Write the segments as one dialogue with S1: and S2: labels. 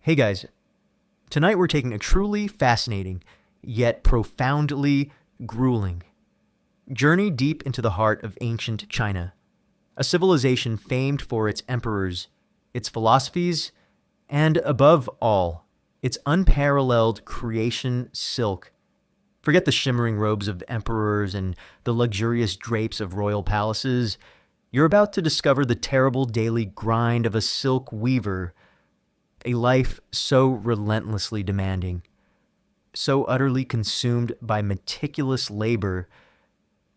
S1: Hey guys, tonight we're taking a truly fascinating, yet profoundly grueling journey deep into the heart of ancient China, a civilization famed for its emperors, its philosophies, and above all, its unparalleled creation silk. Forget the shimmering robes of emperors and the luxurious drapes of royal palaces. You're about to discover the terrible daily grind of a silk weaver, a life so relentlessly demanding, so utterly consumed by meticulous labor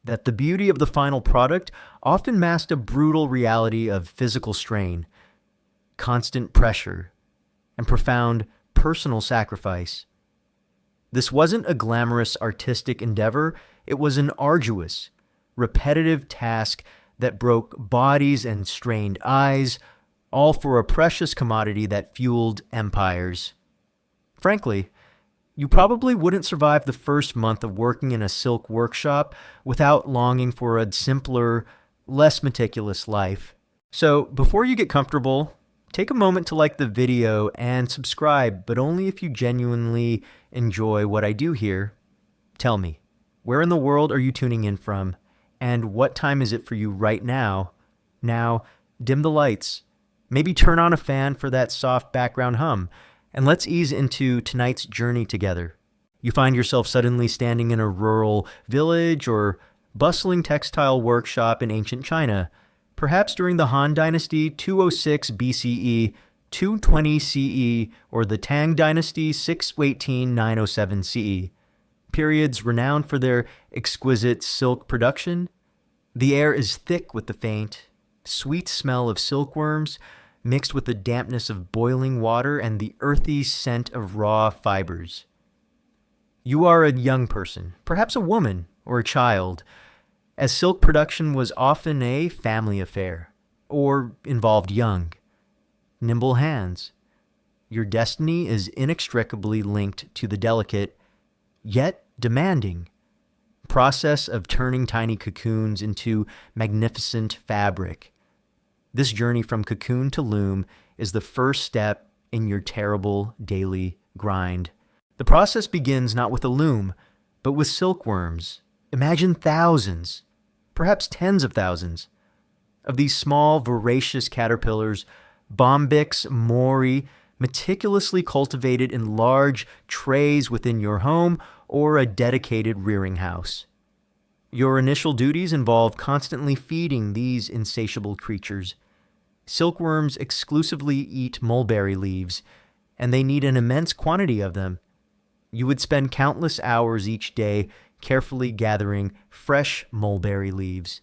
S1: that the beauty of the final product often masked a brutal reality of physical strain, constant pressure, and profound personal sacrifice. This wasn't a glamorous artistic endeavor, it was an arduous, repetitive task that broke bodies and strained eyes, all for a precious commodity that fueled empires. Frankly, you probably wouldn't survive the first month of working in a silk workshop without longing for a simpler, less meticulous life. So before you get comfortable, take a moment to like the video and subscribe, but only if you genuinely enjoy what I do here. Tell me, where in the world are you tuning in from? And what time is it for you right now? Now, dim the lights. Maybe turn on a fan for that soft background hum, and let's ease into tonight's journey together. You find yourself suddenly standing in a rural village or bustling textile workshop in ancient China, perhaps during the Han Dynasty 206 BCE, 220 CE, or the Tang Dynasty 618-907 CE, periods renowned for their exquisite silk production. The air is thick with the faint, sweet smell of silkworms, mixed with the dampness of boiling water and the earthy scent of raw fibers. You are a young person, perhaps a woman or a child, as silk production was often a family affair, or involved young, nimble hands. Your destiny is inextricably linked to the delicate, yet demanding, process of turning tiny cocoons into magnificent fabric. This journey from cocoon to loom is the first step in your terrible daily grind. The process begins not with a loom, but with silkworms. Imagine thousands, perhaps tens of thousands, of these small, voracious caterpillars, bombyx mori, meticulously cultivated in large trays within your home or a dedicated rearing house. Your initial duties involve constantly feeding these insatiable creatures. Silkworms exclusively eat mulberry leaves, and they need an immense quantity of them. You would spend countless hours each day carefully gathering fresh mulberry leaves,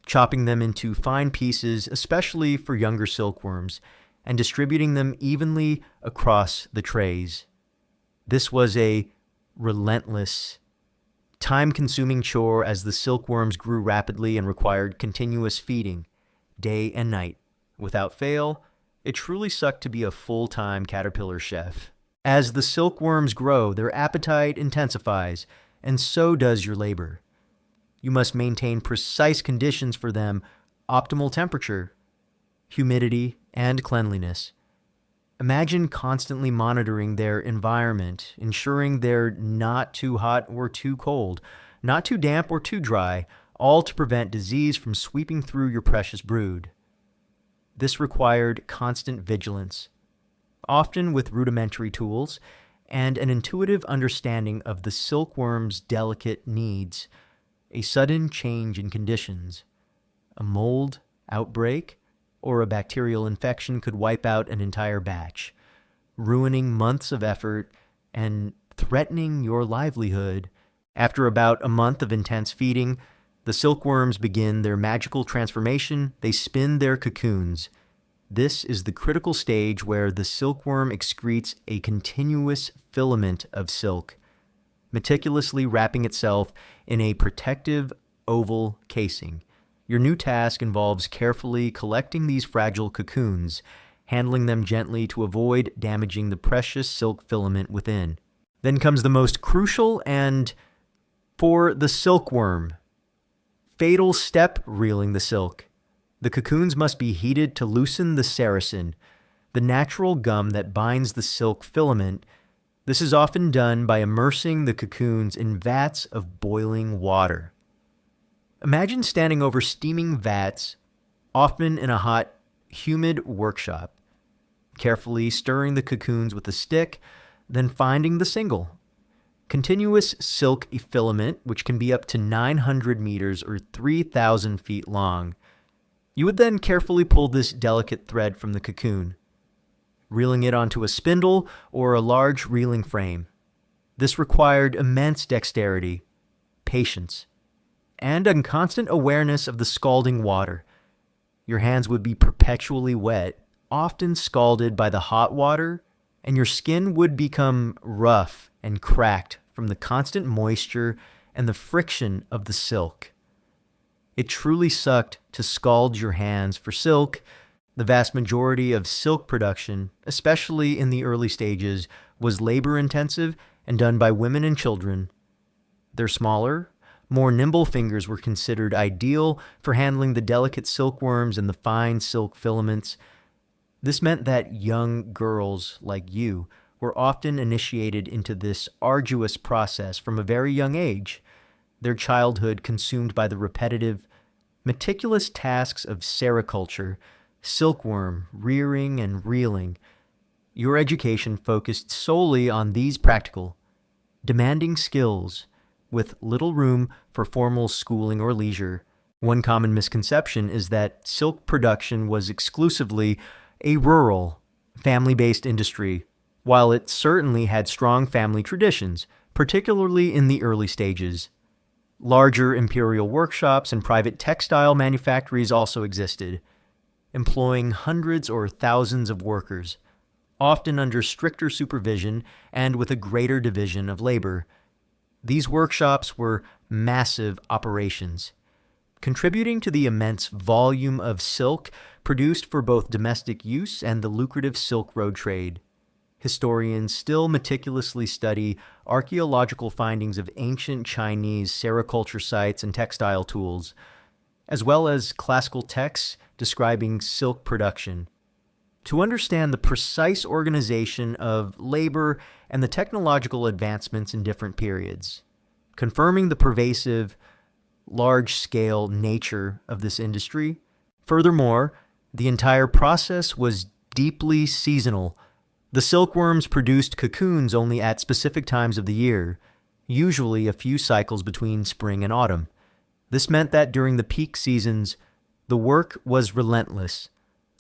S1: chopping them into fine pieces, especially for younger silkworms, and distributing them evenly across the trays. This was a relentless, time-consuming chore as the silkworms grew rapidly and required continuous feeding, day and night. Without fail, it truly sucked to be a full-time caterpillar chef. As the silkworms grow, their appetite intensifies, and so does your labor. You must maintain precise conditions for them, optimal temperature, humidity, and cleanliness. Imagine constantly monitoring their environment, ensuring they're not too hot or too cold, not too damp or too dry, all to prevent disease from sweeping through your precious brood. This required constant vigilance, often with rudimentary tools, and an intuitive understanding of the silkworm's delicate needs. A sudden change in conditions, a mold outbreak, or a bacterial infection could wipe out an entire batch, ruining months of effort and threatening your livelihood. After about a month of intense feeding, the silkworms begin their magical transformation. They spin their cocoons. This is the critical stage where the silkworm excretes a continuous filament of silk, meticulously wrapping itself in a protective oval casing. Your new task involves carefully collecting these fragile cocoons, handling them gently to avoid damaging the precious silk filament within. Then comes the most crucial and, for the silkworm, fatal step: reeling the silk. The cocoons must be heated to loosen the sericin, the natural gum that binds the silk filament. This is often done by immersing the cocoons in vats of boiling water. Imagine standing over steaming vats, often in a hot, humid workshop, carefully stirring the cocoons with a stick, then finding the single. Continuous silk filament, which can be up to 900 meters or 3,000 feet long. You would then carefully pull this delicate thread from the cocoon, reeling it onto a spindle or a large reeling frame. This required immense dexterity, patience, and a constant awareness of the scalding water. Your hands would be perpetually wet, often scalded by the hot water, and your skin would become rough and cracked from the constant moisture and the friction of the silk. It truly sucked to scald your hands for silk. The vast majority of silk production, especially in the early stages, was labor-intensive and done by women and children. Their smaller, more nimble fingers were considered ideal for handling the delicate silkworms and the fine silk filaments. This meant that young girls like you were often initiated into this arduous process from a very young age, their childhood consumed by the repetitive, meticulous tasks of sericulture, silkworm, rearing, and reeling. Your education focused solely on these practical, demanding skills, with little room for formal schooling or leisure. One common misconception is that silk production was exclusively a rural, family-based industry, while it certainly had strong family traditions, particularly in the early stages. Larger imperial workshops and private textile manufactories also existed, employing hundreds or thousands of workers, often under stricter supervision and with a greater division of labor. These workshops were massive operations, contributing to the immense volume of silk produced for both domestic use and the lucrative Silk Road trade. Historians still meticulously study archaeological findings of ancient Chinese sericulture sites and textile tools, as well as classical texts describing silk production, to understand the precise organization of labor and the technological advancements in different periods, confirming the pervasive, large-scale nature of this industry. Furthermore, the entire process was deeply seasonal. The silkworms produced cocoons only at specific times of the year, usually a few cycles between spring and autumn. This meant that during the peak seasons, the work was relentless,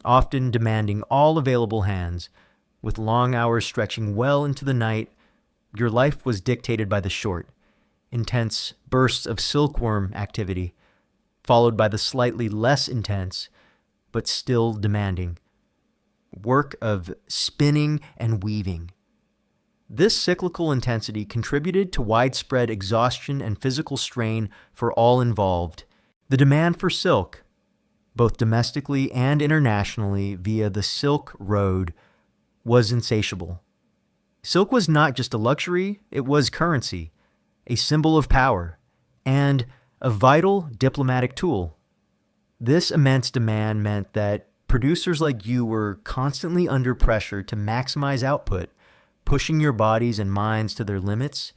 S1: often demanding all available hands. With long hours stretching well into the night, your life was dictated by the short, intense bursts of silkworm activity, followed by the slightly less intense, but still demanding, work of spinning and weaving. This cyclical intensity contributed to widespread exhaustion and physical strain for all involved. The demand for silk, both domestically and internationally via the Silk Road, was insatiable. Silk was not just a luxury, it was currency, a symbol of power, and a vital diplomatic tool. This immense demand meant that producers like you were constantly under pressure to maximize output, pushing your bodies and minds to their limits,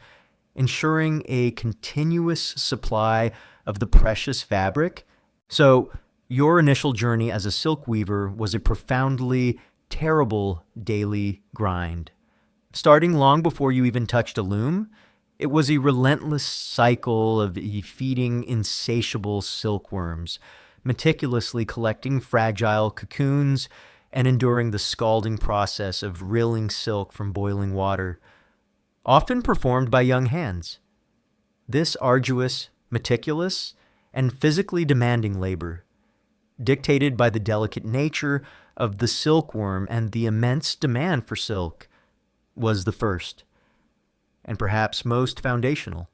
S1: ensuring a continuous supply of the precious fabric. So, your initial journey as a silk weaver was a profoundly terrible daily grind. Starting long before you even touched a loom, it was a relentless cycle of feeding insatiable silkworms, meticulously collecting fragile cocoons, and enduring the scalding process of reeling silk from boiling water, often performed by young hands. This arduous, meticulous, and physically demanding labor, dictated by the delicate nature of the silkworm and the immense demand for silk, was the first, and perhaps most foundational,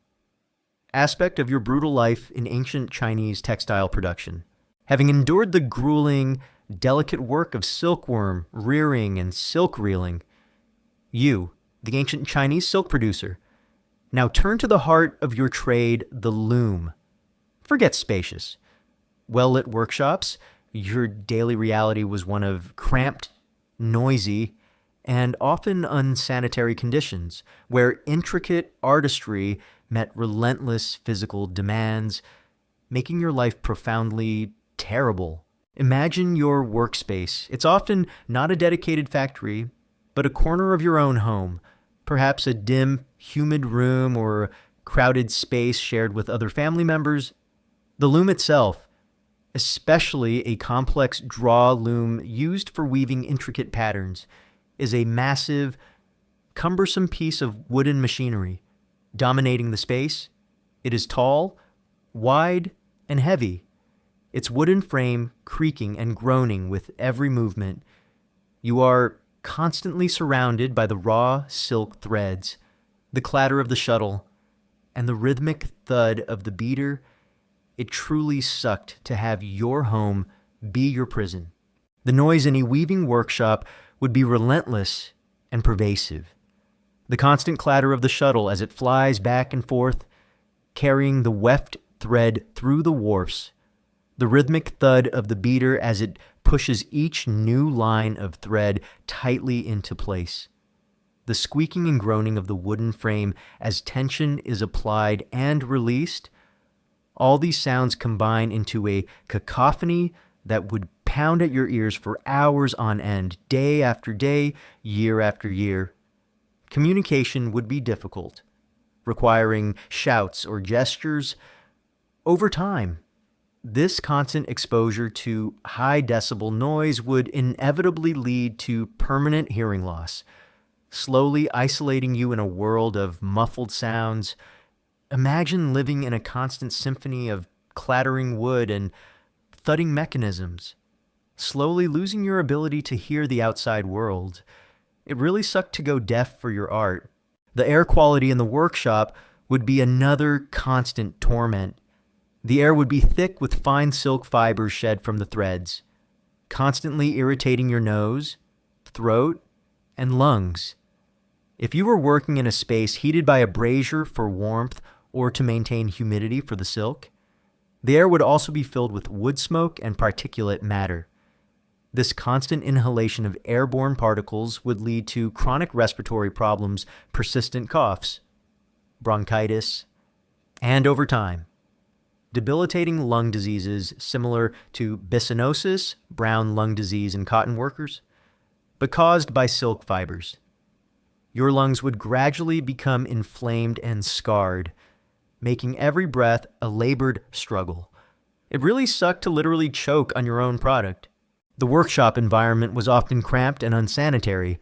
S1: aspect of your brutal life in ancient Chinese textile production. Having endured the grueling, delicate work of silkworm, rearing, and silk reeling, you, the ancient Chinese silk producer, now turn to the heart of your trade, the loom. Forget spacious, well-lit workshops. Your daily reality was one of cramped noisy, and often unsanitary conditions, where intricate artistry met relentless physical demands, making your life profoundly terrible. Imagine your workspace. It's often not a dedicated factory, but a corner of your own home, perhaps a dim, humid room or a crowded space shared with other family members. The loom itself, especially a complex draw loom used for weaving intricate patterns, is a massive, cumbersome piece of wooden machinery dominating the space. It is tall, wide, and heavy, its wooden frame creaking and groaning with every movement. You are constantly surrounded by the raw silk threads, the clatter of the shuttle, and the rhythmic thud of the beater. It truly sucked to have your home be your prison. The noise in a weaving workshop would be relentless and pervasive. The constant clatter of the shuttle as it flies back and forth, carrying the weft thread through the warps, the rhythmic thud of the beater as it pushes each new line of thread tightly into place, the squeaking and groaning of the wooden frame as tension is applied and released. All these sounds combine into a cacophony that would pound at your ears for hours on end, day after day, year after year. Communication would be difficult, requiring shouts or gestures. Over time, this constant exposure to high decibel noise would inevitably lead to permanent hearing loss, slowly isolating you in a world of muffled sounds. Imagine living in a constant symphony of clattering wood and thudding mechanisms, slowly losing your ability to hear the outside world. It really sucked to go deaf for your art. The air quality in the workshop would be another constant torment. The air would be thick with fine silk fibers shed from the threads, constantly irritating your nose, throat, and lungs. If you were working in a space heated by a brazier for warmth or to maintain humidity for the silk, the air would also be filled with wood smoke and particulate matter. This constant inhalation of airborne particles would lead to chronic respiratory problems, persistent coughs, bronchitis, and over time, debilitating lung diseases similar to byssinosis, brown lung disease in cotton workers, but caused by silk fibers. Your lungs would gradually become inflamed and scarred, making every breath a labored struggle. It really sucked to literally choke on your own product. The workshop environment was often cramped and unsanitary.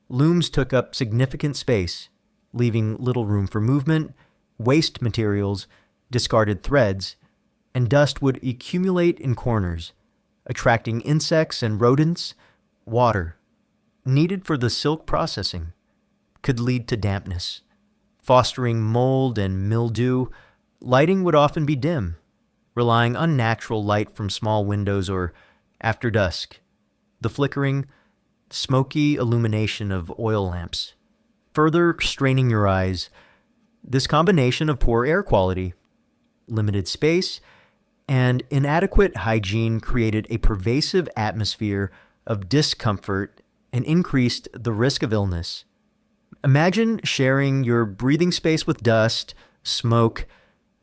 S1: Looms took up significant space, leaving little room for movement. Waste materials, discarded threads, and dust would accumulate in corners, attracting insects and rodents. Water, needed for the silk processing, could lead to dampness, fostering mold and mildew. Lighting would often be dim, relying on natural light from small windows or after dusk, the flickering, smoky illumination of oil lamps, further straining your eyes. This combination of poor air quality, limited space, and inadequate hygiene created a pervasive atmosphere of discomfort and increased the risk of illness. Imagine sharing your breathing space with dust, smoke,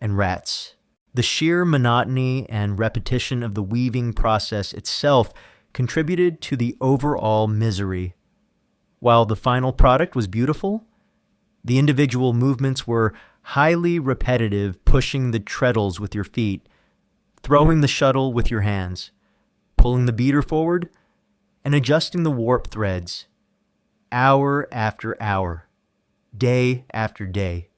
S1: and rats. The sheer monotony and repetition of the weaving process itself contributed to the overall misery. While the final product was beautiful, the individual movements were highly repetitive, pushing the treadles with your feet, throwing the shuttle with your hands, pulling the beater forward, and adjusting the warp threads, hour after hour, day after day.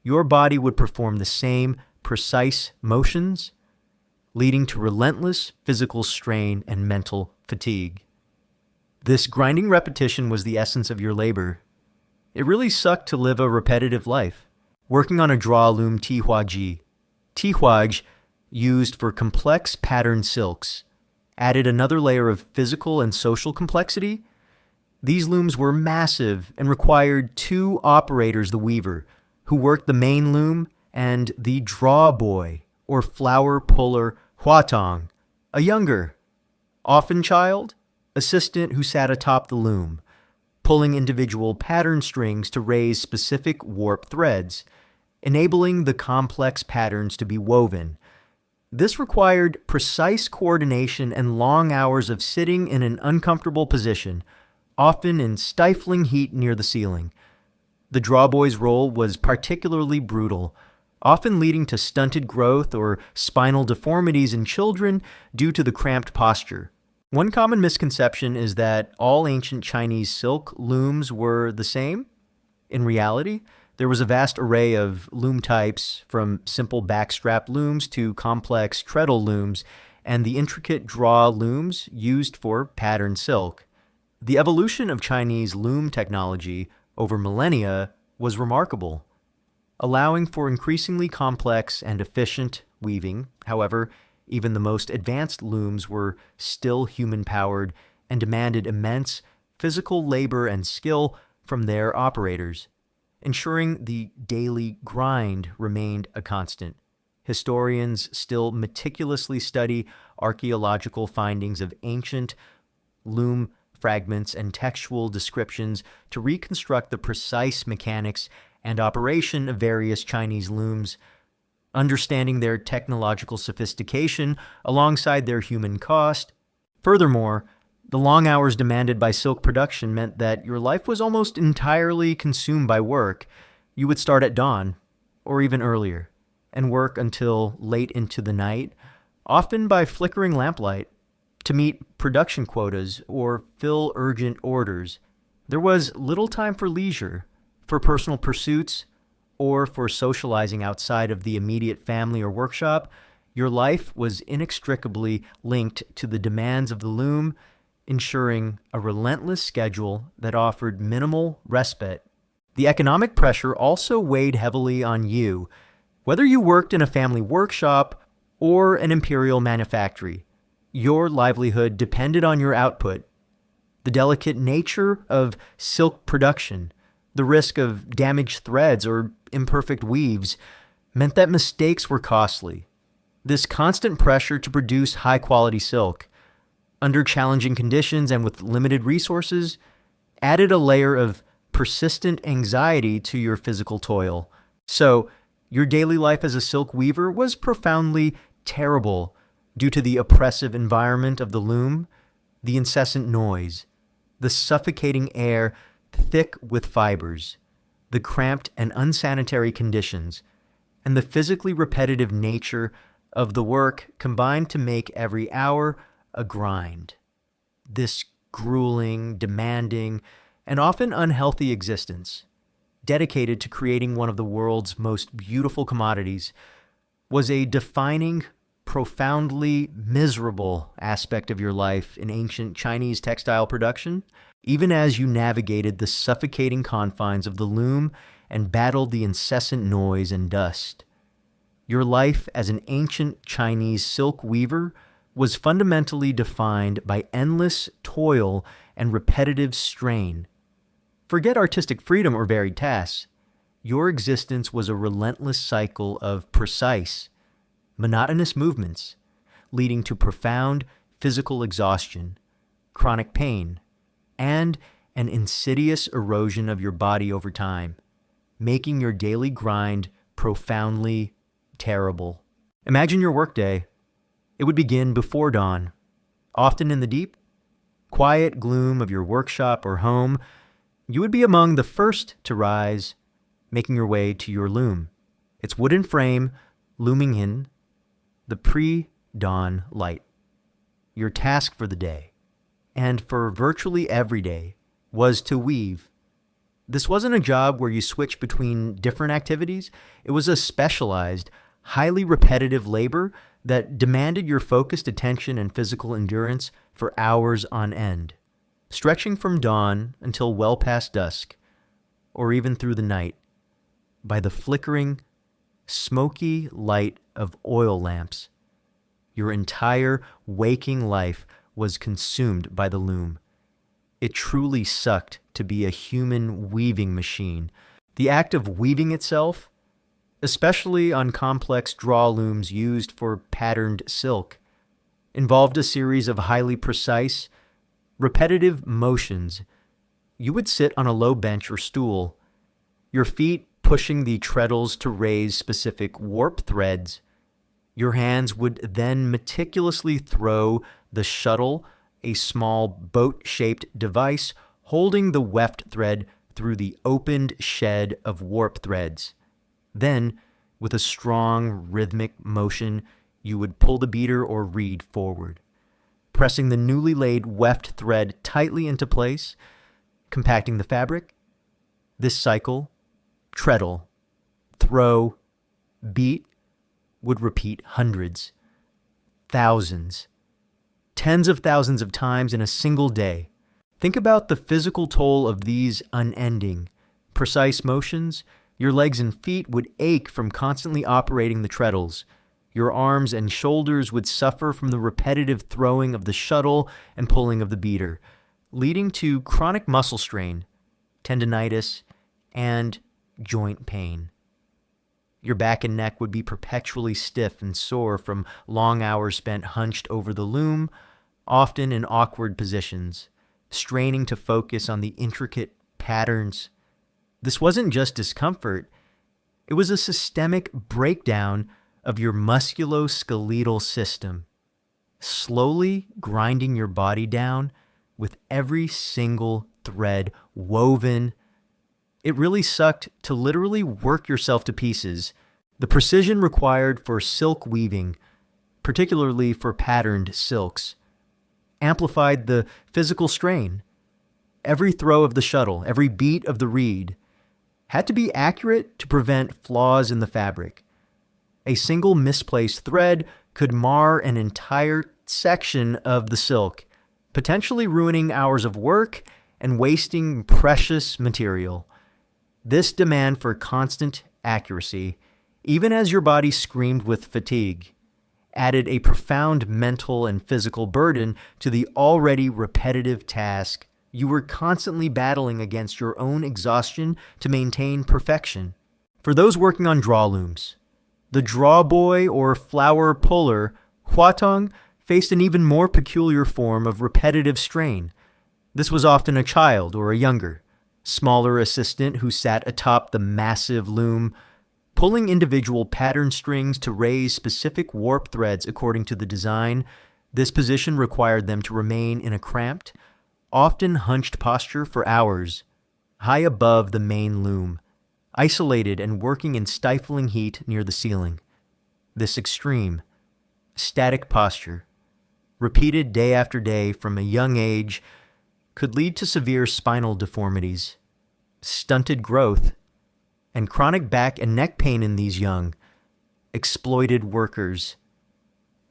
S1: Your body would perform the same precise motions, leading to relentless physical strain and mental fatigue. This grinding repetition was the essence of your labor. It really sucked to live a repetitive life. Working on a draw loom tihuaji. Tihuaj, used for complex patterned silks, added another layer of physical and social complexity. These looms were massive and required two operators, the weaver, who worked the main loom, and the draw boy, or flower puller huatong, a younger, often child, assistant who sat atop the loom, pulling individual pattern strings to raise specific warp threads, enabling the complex patterns to be woven. This required precise coordination and long hours of sitting in an uncomfortable position, often in stifling heat near the ceiling. The drawboy's role was particularly brutal, often leading to stunted growth or spinal deformities in children due to the cramped posture. One common misconception is that all ancient Chinese silk looms were the same. In reality, there was a vast array of loom types, from simple backstrap looms to complex treadle looms, and the intricate draw looms used for patterned silk. The evolution of Chinese loom technology over millennia was remarkable, allowing for increasingly complex and efficient weaving. However, even the most advanced looms were still human-powered and demanded immense physical labor and skill from their operators, ensuring the daily grind remained a constant. Historians still meticulously study archaeological findings of ancient loom fragments and textual descriptions to reconstruct the precise mechanics and operation of various Chinese looms, understanding their technological sophistication alongside their human cost. Furthermore, the long hours demanded by silk production meant that your life was almost entirely consumed by work. You would start at dawn, or even earlier, and work until late into the night, often by flickering lamplight, to meet production quotas or fill urgent orders. There was little time for leisure, for personal pursuits, or for socializing outside of the immediate family or workshop. Your life was inextricably linked to the demands of the loom, ensuring a relentless schedule that offered minimal respite. The economic pressure also weighed heavily on you, whether you worked in a family workshop or an imperial manufactory. Your livelihood depended on your output. The delicate nature of silk production, the risk of damaged threads or imperfect weaves, meant that mistakes were costly. This constant pressure to produce high-quality silk, under challenging conditions and with limited resources, added a layer of persistent anxiety to your physical toil. So, your daily life as a silk weaver was profoundly terrible due to the oppressive environment of the loom, the incessant noise, the suffocating air thick with fibers, the cramped and unsanitary conditions, and the physically repetitive nature of the work combined to make every hour a grind. This grueling, demanding, and often unhealthy existence, dedicated to creating one of the world's most beautiful commodities, was a defining, profoundly miserable aspect of your life in ancient Chinese textile production, even as you navigated the suffocating confines of the loom and battled the incessant noise and dust. Your life as an ancient Chinese silk weaver was fundamentally defined by endless toil and repetitive strain. Forget artistic freedom or varied tasks. Your existence was a relentless cycle of precise, monotonous movements, leading to profound physical exhaustion, chronic pain, and an insidious erosion of your body over time, making your daily grind profoundly terrible. Imagine your workday. It would begin before dawn, often in the deep, quiet gloom of your workshop or home. You would be among the first to rise, making your way to your loom, its wooden frame looming in the pre-dawn light. Your task for the day, and for virtually every day, was to weave. This wasn't a job where you switched between different activities. It was a specialized, highly repetitive labor that demanded your focused attention and physical endurance for hours on end, stretching from dawn until well past dusk, or even through the night, by the flickering, smoky light of oil lamps. Your entire waking life was consumed by the loom. It truly sucked to be a human weaving machine. The act of weaving itself, especially on complex draw looms used for patterned silk, involved a series of highly precise, Repetitive motions. You would sit on a low bench or stool, your feet pushing the treadles to raise specific warp threads. Your hands would then meticulously throw the shuttle, a small boat-shaped device holding the weft thread through the opened shed of warp threads. Then, with a strong rhythmic motion, you would pull the beater or reed forward, pressing the newly laid weft thread tightly into place, compacting the fabric. This cycle, treadle, throw, beat, would repeat hundreds, thousands, tens of thousands of times in a single day. Think about the physical toll of these unending, precise motions. Your legs and feet would ache from constantly operating the treadles. Your arms and shoulders would suffer from the repetitive throwing of the shuttle and pulling of the beater, leading to chronic muscle strain, tendinitis, and joint pain. Your back and neck would be perpetually stiff and sore from long hours spent hunched over the loom, often in awkward positions, straining to focus on the intricate patterns. This wasn't just discomfort, it was a systemic breakdown of your musculoskeletal system, slowly grinding your body down with every single thread woven. It really sucked to literally work yourself to pieces. The precision required for silk weaving, particularly for patterned silks, amplified the physical strain. Every throw of the shuttle, every beat of the reed, had to be accurate to prevent flaws in the fabric. A single misplaced thread could mar an entire section of the silk, potentially ruining hours of work and wasting precious material. This demand for constant accuracy, even as your body screamed with fatigue, added a profound mental and physical burden to the already repetitive task. You were constantly battling against your own exhaustion to maintain perfection. For those working on draw looms, the draw boy or flower puller, huatong, faced an even more peculiar form of repetitive strain. This was often a child or a younger, smaller assistant who sat atop the massive loom, pulling individual pattern strings to raise specific warp threads according to the design. This position required them to remain in a cramped, often hunched posture for hours, high above the main loom, isolated and working in stifling heat near the ceiling. This extreme, static posture, repeated day after day from a young age, could lead to severe spinal deformities, stunted growth, and chronic back and neck pain in these young, exploited workers.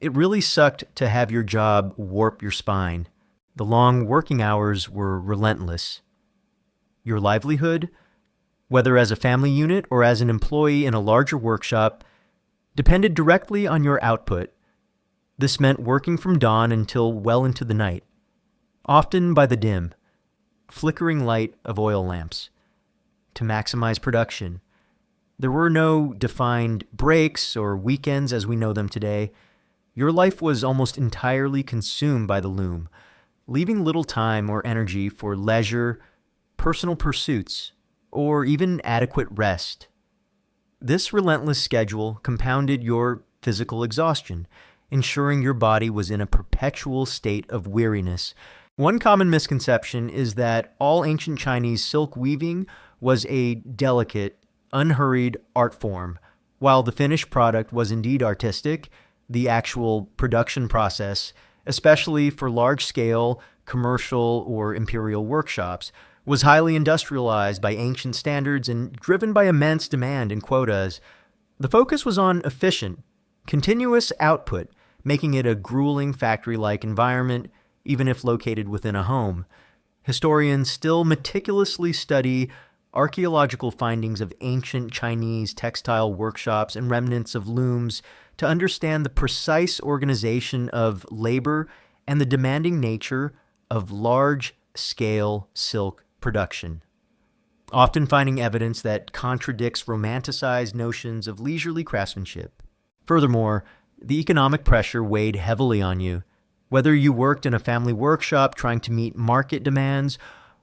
S1: It really sucked to have your job warp your spine. The long working hours were relentless. Your livelihood, whether as a family unit or as an employee in a larger workshop, depended directly on your output. This meant working from dawn until well into the night, often by the dim, flickering light of oil lamps, to maximize production. There were no defined breaks or weekends as we know them today. Your life was almost entirely consumed by the loom, leaving little time or energy for leisure, personal pursuits, or even adequate rest. This relentless schedule compounded your physical exhaustion, ensuring your body was in a perpetual state of weariness. One common misconception is that all ancient Chinese silk weaving was a delicate, unhurried art form. While the finished product was indeed artistic, the actual production process, especially for large-scale, commercial, or imperial workshops, was highly industrialized by ancient standards and driven by immense demand and quotas. The focus was on efficient, continuous output, making it a grueling factory-like environment, even if located within a home. Historians still meticulously study archaeological findings of ancient Chinese textile workshops and remnants of looms to understand the precise organization of labor and the demanding nature of large-scale silk production, often finding evidence that contradicts romanticized notions of leisurely craftsmanship. Furthermore, the economic pressure weighed heavily on you. Whether you worked in a family workshop trying to meet market demands,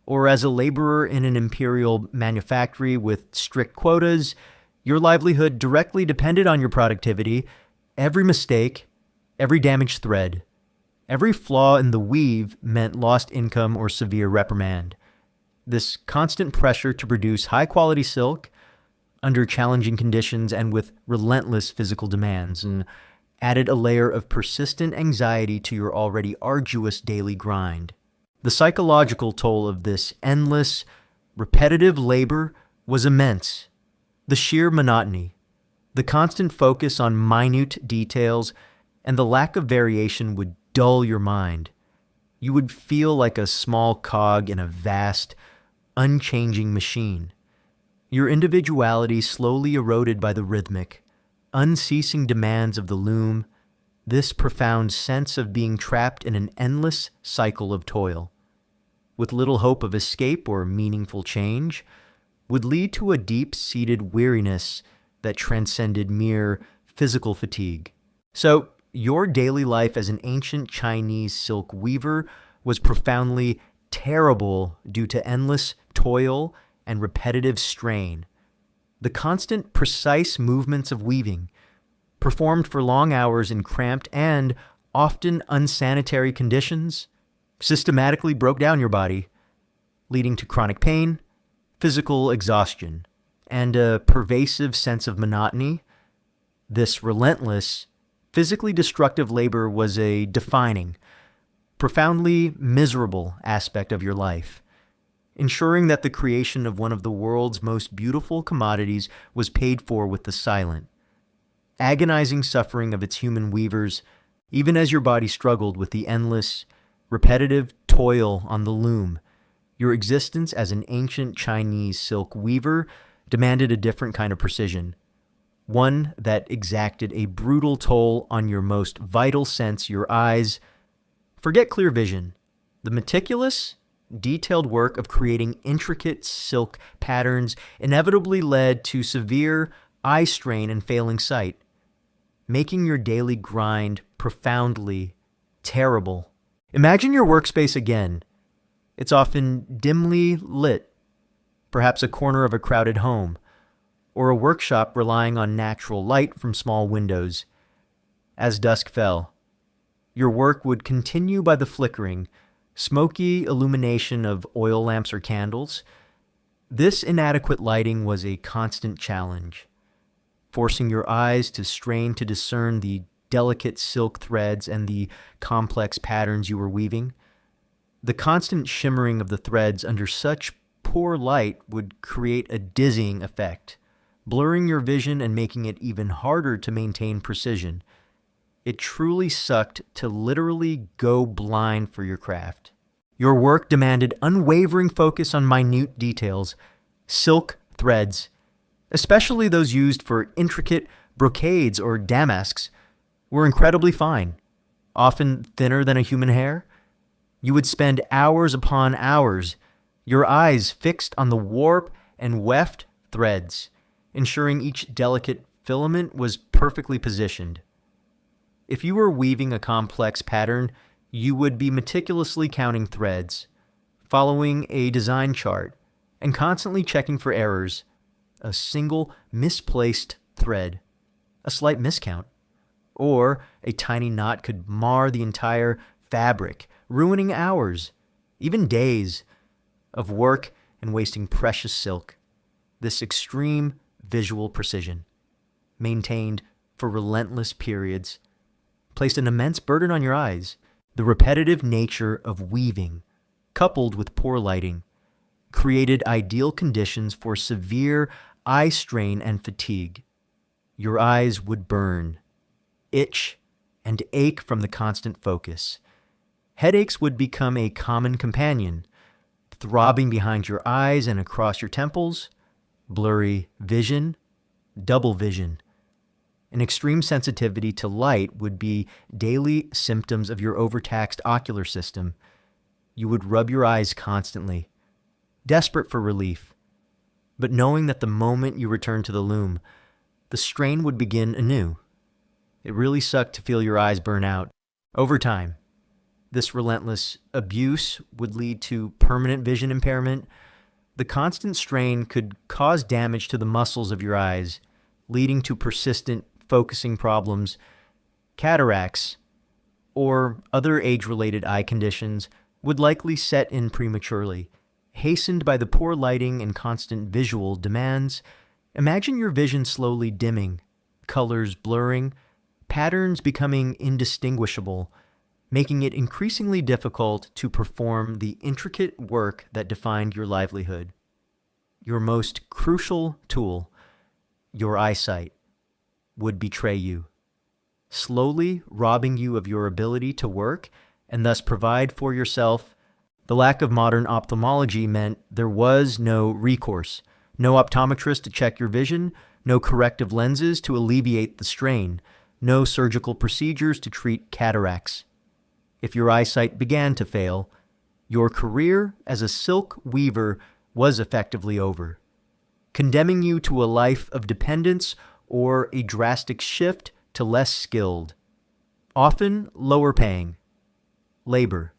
S1: or as a laborer in an imperial manufactory with strict quotas, your livelihood directly depended on your productivity. Every mistake, every damaged thread, every flaw in the weave meant lost income or severe reprimand. This constant pressure to produce high-quality silk under challenging conditions and with relentless physical demands, and added a layer of persistent anxiety to your already arduous daily grind. The psychological toll of this endless, repetitive labor was immense. The sheer monotony, the constant focus on minute details, and the lack of variation would dull your mind. You would feel like a small cog in a vast, unchanging machine. Your individuality slowly eroded by the rhythmic, unceasing demands of the loom, this profound sense of being trapped in an endless cycle of toil, with little hope of escape or meaningful change, would lead to a deep-seated weariness that transcended mere physical fatigue. So, your daily life as an ancient Chinese silk weaver was profoundly terrible due to endless toil and repetitive strain. The constant, precise movements of weaving, performed for long hours in cramped and often unsanitary conditions, systematically broke down your body, leading to chronic pain, physical exhaustion, and a pervasive sense of monotony. This relentless, physically destructive labor was a defining, profoundly miserable aspect of your life, ensuring that the creation of one of the world's most beautiful commodities was paid for with the silent, agonizing suffering of its human weavers, even as your body struggled with the endless, repetitive toil on the loom. Your existence as an ancient Chinese silk weaver demanded a different kind of precision, one that exacted a brutal toll on your most vital sense, your eyes. Forget clear vision. The meticulous, detailed work of creating intricate silk patterns inevitably led to severe eye strain and failing sight, making your daily grind profoundly terrible. Imagine your workspace again. It's often dimly lit, perhaps a corner of a crowded home, or a workshop relying on natural light from small windows. As dusk fell, your work would continue by the flickering, smoky illumination of oil lamps or candles. This inadequate lighting was a constant challenge, forcing your eyes to strain to discern the delicate silk threads and the complex patterns you were weaving. The constant shimmering of the threads under such poor light would create a dizzying effect, blurring your vision and making it even harder to maintain precision. It truly sucked to literally go blind for your craft. Your work demanded unwavering focus on minute details. Silk threads, especially those used for intricate brocades or damasks, were incredibly fine, often thinner than a human hair. You would spend hours upon hours, your eyes fixed on the warp and weft threads, ensuring each delicate filament was perfectly positioned. If you were weaving a complex pattern, you would be meticulously counting threads, following a design chart, and constantly checking for errors. A single misplaced thread, a slight miscount, or a tiny knot could mar the entire fabric, ruining hours, even days, of work and wasting precious silk. This extreme visual precision, maintained for relentless periods, placed an immense burden on your eyes. The repetitive nature of weaving, coupled with poor lighting, created ideal conditions for severe eye strain and fatigue. Your eyes would burn, itch, and ache from the constant focus. Headaches would become a common companion, throbbing behind your eyes and across your temples, blurry vision, double vision. An extreme sensitivity to light would be daily symptoms of your overtaxed ocular system. You would rub your eyes constantly, desperate for relief, but knowing that the moment you returned to the loom, the strain would begin anew. It really sucked to feel your eyes burn out. Over time, This relentless abuse would lead to permanent vision impairment. The constant strain could cause damage to the muscles of your eyes, leading to persistent focusing problems, cataracts, or other age-related eye conditions would likely set in prematurely, hastened by the poor lighting and constant visual demands. Imagine your vision slowly dimming, colors blurring, patterns becoming indistinguishable, making it increasingly difficult to perform the intricate work that defined your livelihood. Your most crucial tool, your eyesight, would betray you, slowly robbing you of your ability to work and thus provide for yourself. The lack of modern ophthalmology meant there was no recourse, no optometrist to check your vision, no corrective lenses to alleviate the strain, no surgical procedures to treat cataracts. If your eyesight began to fail, your career as a silk weaver was effectively over, condemning you to a life of dependence or a drastic shift to less skilled, often lower paying, labor.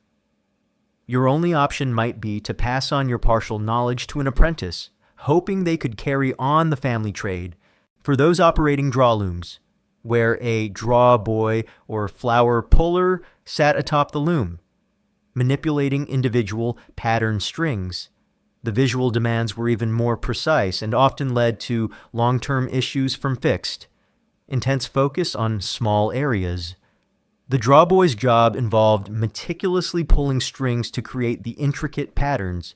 S1: Your only option might be to pass on your partial knowledge to an apprentice, hoping they could carry on the family trade. For those operating draw looms, where a draw boy or flower puller sat atop the loom, manipulating individual pattern strings. The visual demands were even more precise and often led to long-term issues from fixed, intense focus on small areas. The draw boy's job involved meticulously pulling strings to create the intricate patterns,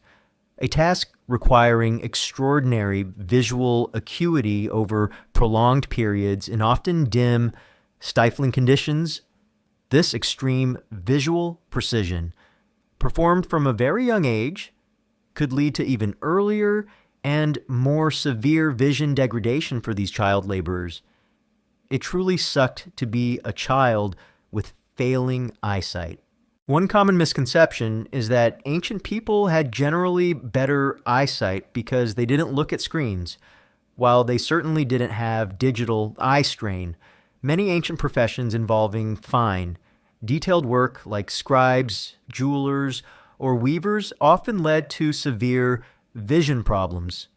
S1: a task requiring extraordinary visual acuity over prolonged periods in often dim, stifling conditions. This extreme visual precision, performed from a very young age, could lead to even earlier and more severe vision degradation for these child laborers. It truly sucked to be a child with failing eyesight. One common misconception is that ancient people had generally better eyesight because they didn't look at screens. While they certainly didn't have digital eye strain, many ancient professions involving fine, detailed work like scribes, jewelers, or weavers often led to severe vision problems.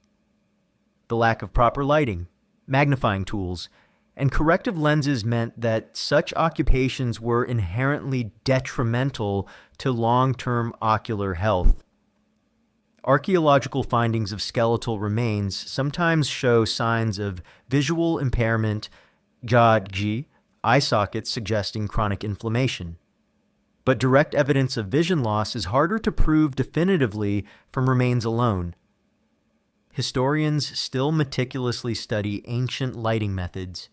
S1: The lack of proper lighting, magnifying tools, and corrective lenses meant that such occupations were inherently detrimental to long-term ocular health. Archaeological findings of skeletal remains sometimes show signs of visual impairment, jiaji, eye sockets suggesting chronic inflammation. But direct evidence of vision loss is harder to prove definitively from remains alone. Historians still meticulously study ancient lighting methods,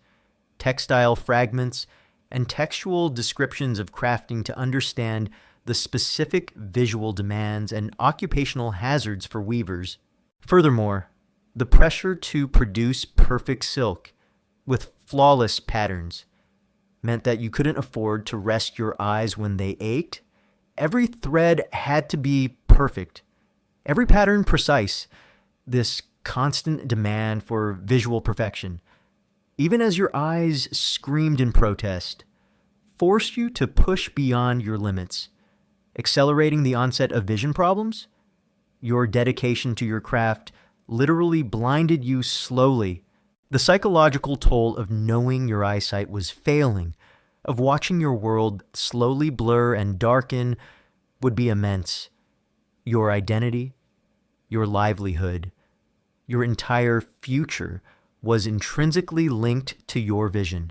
S1: textile fragments, and textual descriptions of crafting to understand the specific visual demands and occupational hazards for weavers. Furthermore, the pressure to produce perfect silk with flawless patterns meant that you couldn't afford to rest your eyes when they ached. Every thread had to be perfect, every pattern precise. This constant demand for visual perfection, even as your eyes screamed in protest, forced you to push beyond your limits, accelerating the onset of vision problems. Your dedication to your craft literally blinded you slowly. The psychological toll of knowing your eyesight was failing, of watching your world slowly blur and darken, would be immense. Your identity, your livelihood, your entire future was intrinsically linked to your vision.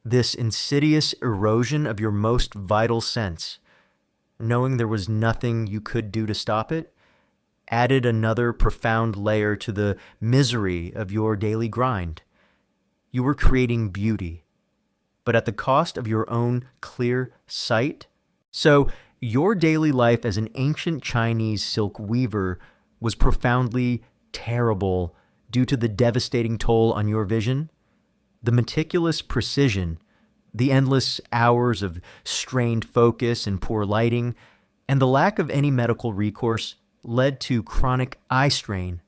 S1: This insidious erosion of your most vital sense, knowing there was nothing you could do to stop it, added another profound layer to the misery of your daily grind. You were creating beauty, but at the cost of your own clear sight. So your daily life as an ancient Chinese silk weaver was profoundly terrible due to the devastating toll on your vision. The meticulous precision, the endless hours of strained focus and poor lighting, and the lack of any medical recourse led to chronic eye strain,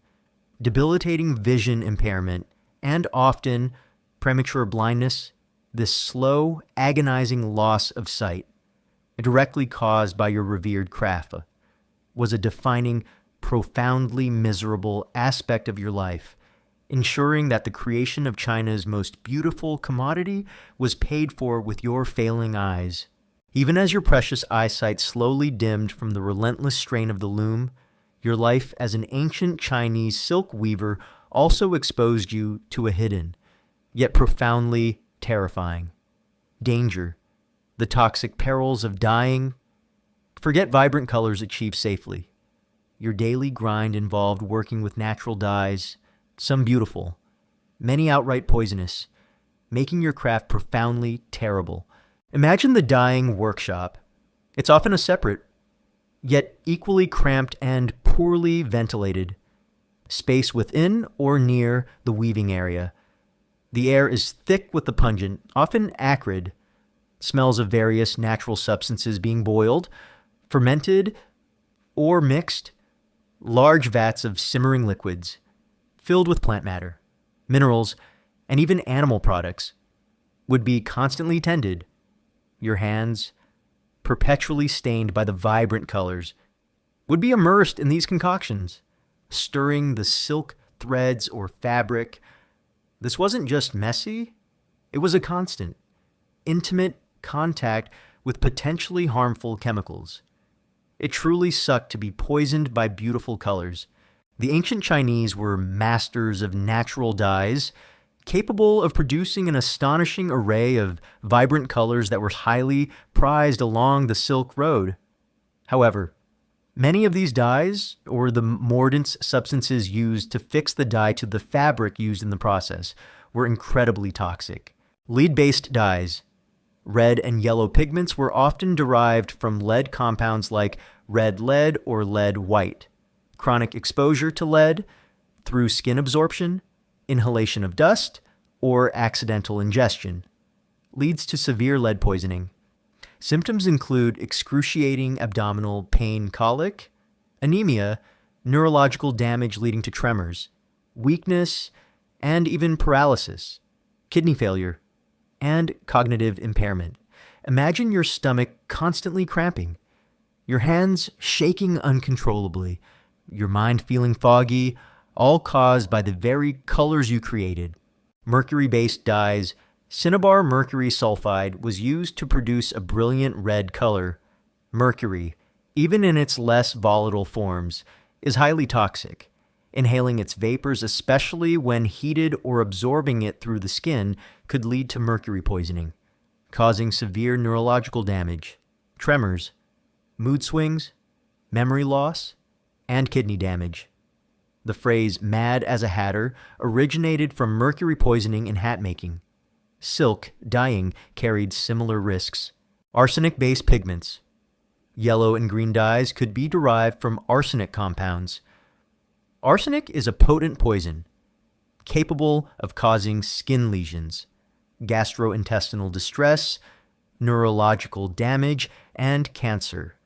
S1: debilitating vision impairment, and often premature blindness, this slow, agonizing loss of sight. directly caused by your revered craft, was a defining, profoundly miserable aspect of your life, ensuring that the creation of China's most beautiful commodity was paid for with your failing eyes. Even as your precious eyesight slowly dimmed from the relentless strain of the loom, your life as an ancient Chinese silk weaver also exposed you to a hidden, yet profoundly terrifying danger, the toxic perils of dyeing. Forget vibrant colors achieved safely. Your daily grind involved working with natural dyes, some beautiful, many outright poisonous, making your craft profoundly terrible. Imagine the dyeing workshop. It's often a separate, yet equally cramped and poorly ventilated space within or near the weaving area. The air is thick with the pungent, often acrid, smells of various natural substances being boiled, fermented, or mixed, large vats of simmering liquids filled with plant matter, minerals, and even animal products would be constantly tended. Your hands, perpetually stained by the vibrant colors, would be immersed in these concoctions, stirring the silk threads or fabric. This wasn't just messy, it was a constant, intimate contact with potentially harmful chemicals. It truly sucked to be poisoned by beautiful colors. The ancient Chinese were masters of natural dyes, capable of producing an astonishing array of vibrant colors that were highly prized along the Silk Road. However, many of these dyes, or the mordants substances used to fix the dye to the fabric used in the process, were incredibly toxic. Lead-based dyes, red and yellow pigments, were often derived from lead compounds like red lead or lead white. Chronic exposure to lead through skin absorption, inhalation of dust, or accidental ingestion leads to severe lead poisoning. Symptoms include excruciating abdominal pain, colic, anemia, neurological damage leading to tremors, weakness, and even paralysis, kidney failure, and cognitive impairment. Imagine your stomach constantly cramping, your hands shaking uncontrollably, your mind feeling foggy, all caused by the very colors you created. Mercury-based dyes, cinnabar mercury sulfide, was used to produce a brilliant red color. Mercury, even in its less volatile forms, is highly toxic. Inhaling its vapors, especially when heated or absorbing it through the skin, could lead to mercury poisoning, causing severe neurological damage, tremors, mood swings, memory loss, and kidney damage. The phrase "mad as a hatter" originated from mercury poisoning in hat making. Silk dyeing carried similar risks. Arsenic-based pigments. Yellow and green dyes could be derived from arsenic compounds. Arsenic is a potent poison, capable of causing skin lesions, gastrointestinal distress, neurological damage, and cancer.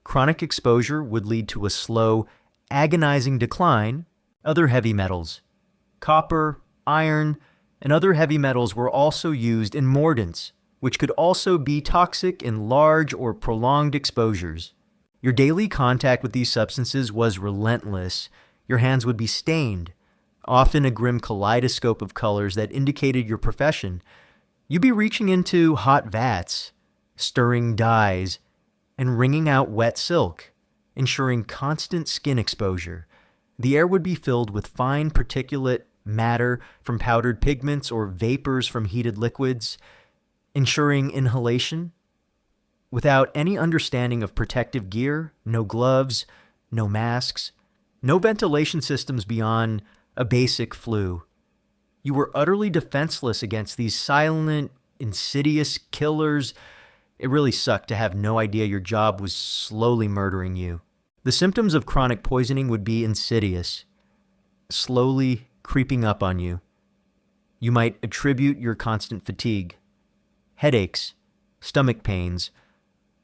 S1: Chronic exposure would lead to a slow, agonizing decline. Other heavy metals, copper, iron, and other heavy metals were also used in mordants, which could also be toxic in large or prolonged exposures. Your daily contact with these substances was relentless. Your hands would be stained, often a grim kaleidoscope of colors that indicated your profession. You'd be reaching into hot vats, stirring dyes, and wringing out wet silk, ensuring constant skin exposure. The air would be filled with fine particulate matter from powdered pigments or vapors from heated liquids, ensuring inhalation. Without any understanding of protective gear, no gloves, no masks, no ventilation systems beyond a basic flue. You were utterly defenseless against these silent, insidious killers. It really sucked to have no idea your job was slowly murdering you. The symptoms of chronic poisoning would be insidious, slowly creeping up on you. You might attribute your constant fatigue, headaches, stomach pains,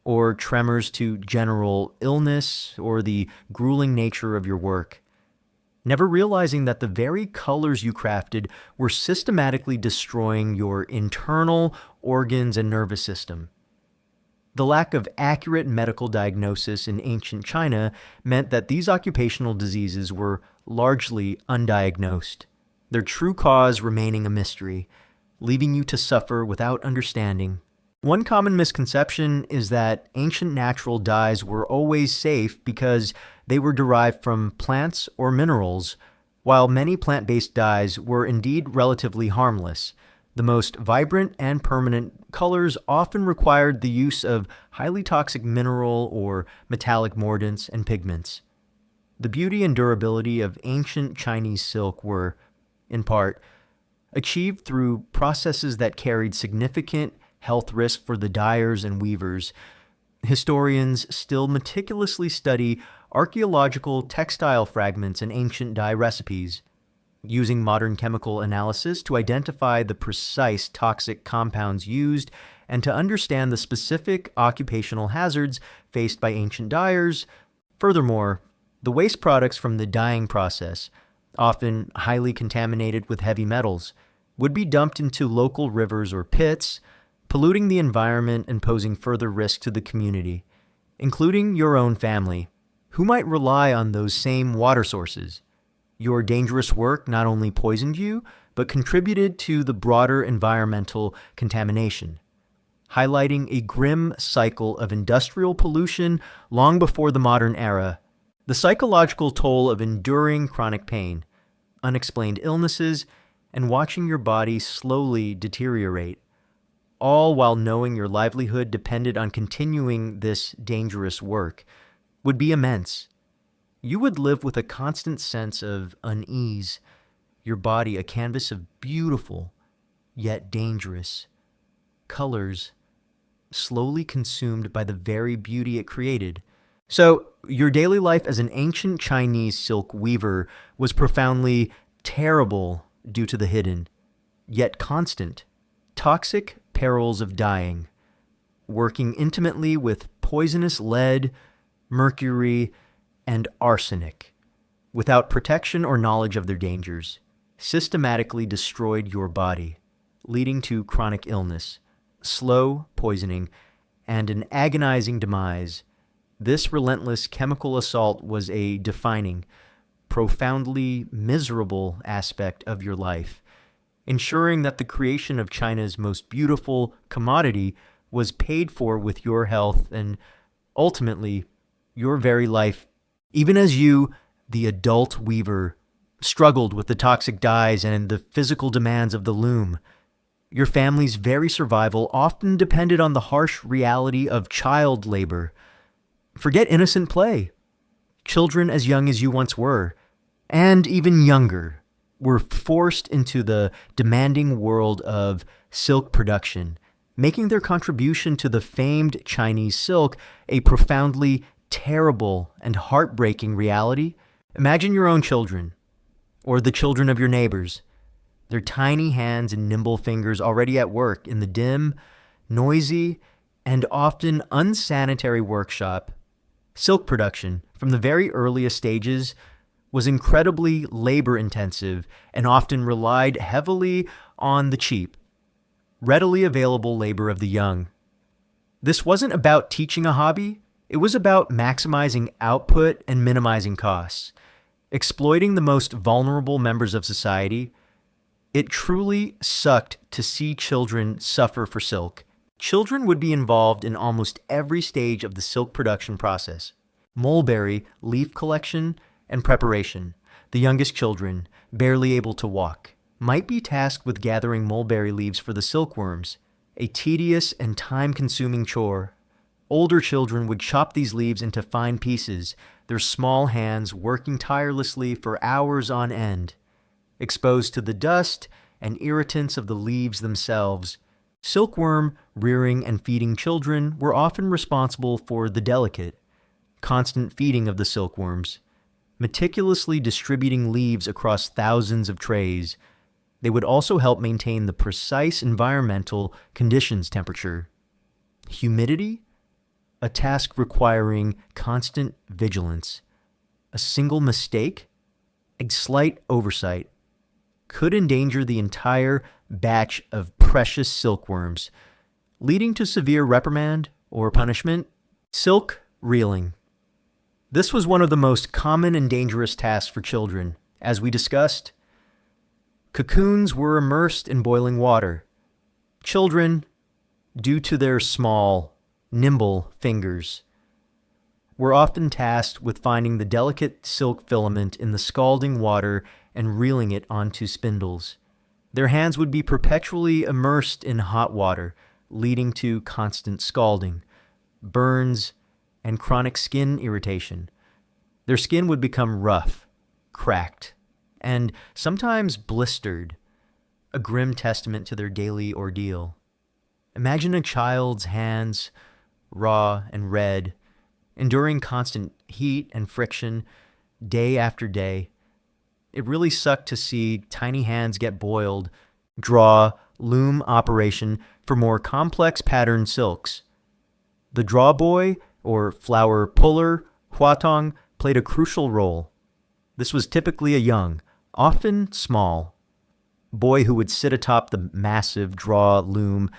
S1: or tremors to general illness or the grueling nature of your work, never realizing that the very colors you crafted were systematically destroying your internal organs and nervous system. The lack of accurate medical diagnosis in ancient China meant that these occupational diseases were largely undiagnosed, their true cause remaining a mystery, leaving you to suffer without understanding. One common misconception is that ancient natural dyes were always safe because they were derived from plants or minerals, while many plant-based dyes were indeed relatively harmless. The most vibrant and permanent colors often required the use of highly toxic mineral or metallic mordants and pigments. The beauty and durability of ancient Chinese silk were, in part, achieved through processes that carried significant health risk for the dyers and weavers. Historians still meticulously study archaeological textile fragments and ancient dye recipes, using modern chemical analysis to identify the precise toxic compounds used and to understand the specific occupational hazards faced by ancient dyers. Furthermore, the waste products from the dyeing process, often highly contaminated with heavy metals, would be dumped into local rivers or pits, polluting the environment and posing further risk to the community, including your own family, who might rely on those same water sources. Your dangerous work not only poisoned you, but contributed to the broader environmental contamination, highlighting a grim cycle of industrial pollution long before the modern era. The psychological toll of enduring chronic pain, unexplained illnesses, and watching your body slowly deteriorate, all while knowing your livelihood depended on continuing this dangerous work, would be immense. You would live with a constant sense of unease, your body a canvas of beautiful, yet dangerous colors, slowly consumed by the very beauty it created. So, your daily life as an ancient Chinese silk weaver was profoundly terrible due to the hidden, yet constant, toxic perils of dyeing, working intimately with poisonous lead, mercury, and arsenic, without protection or knowledge of their dangers, systematically destroyed your body, leading to chronic illness, slow poisoning, and an agonizing demise. This relentless chemical assault was a defining, profoundly miserable aspect of your life, ensuring that the creation of China's most beautiful commodity was paid for with your health and, ultimately, your very life. Even as you, the adult weaver, struggled with the toxic dyes and the physical demands of the loom, your family's very survival often depended on the harsh reality of child labor. Forget innocent play. Children as young as you once were, and even younger, were forced into the demanding world of silk production, making their contribution to the famed Chinese silk a profoundly terrible and heartbreaking reality. Imagine your own children, or the children of your neighbors, their tiny hands and nimble fingers already at work in the dim, noisy, and often unsanitary workshop. Silk production, from the very earliest stages, was incredibly labor-intensive and often relied heavily on the cheap, readily available labor of the young. This wasn't about teaching a hobby. It was about maximizing output and minimizing costs, exploiting the most vulnerable members of society. It truly sucked to see children suffer for silk. Children would be involved in almost every stage of the silk production process. Mulberry, leaf collection, and preparation. The youngest children, barely able to walk, might be tasked with gathering mulberry leaves for the silkworms, a tedious and time-consuming chore. Older children would chop these leaves into fine pieces, their small hands working tirelessly for hours on end, exposed to the dust and irritants of the leaves themselves. Silkworm rearing and feeding children were often responsible for the delicate, constant feeding of the silkworms, meticulously distributing leaves across thousands of trays. They would also help maintain the precise environmental conditions: temperature, humidity, a task requiring constant vigilance. A single mistake, a slight oversight, could endanger the entire batch of precious silkworms, leading to severe reprimand or punishment. Silk reeling. This was one of the most common and dangerous tasks for children. As we discussed, cocoons were immersed in boiling water. Children, due to their small, nimble fingers, were often tasked with finding the delicate silk filament in the scalding water and reeling it onto spindles. Their hands would be perpetually immersed in hot water, leading to constant scalding, burns, and chronic skin irritation. Their skin would become rough, cracked, and sometimes blistered, a grim testament to their daily ordeal. Imagine a child's hands, raw and red, enduring constant heat and friction day after day. It really sucked to see tiny hands get boiled, draw, loom operation for more complex patterned silks. The draw boy, or flower puller, huatong, played a crucial role. This was typically a young, often small, boy who would sit atop the massive draw loom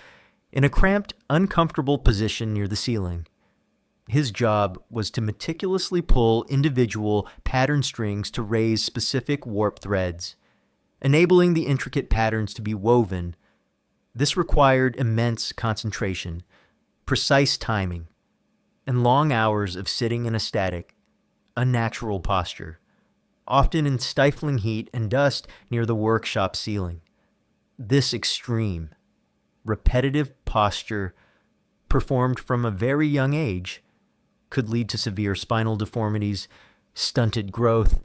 S1: in a cramped, uncomfortable position near the ceiling. His job was to meticulously pull individual pattern strings to raise specific warp threads, enabling the intricate patterns to be woven. This required immense concentration, precise timing, and long hours of sitting in a static, unnatural posture, often in stifling heat and dust near the workshop ceiling. This extreme, repetitive posture, performed from a very young age, could lead to severe spinal deformities, stunted growth,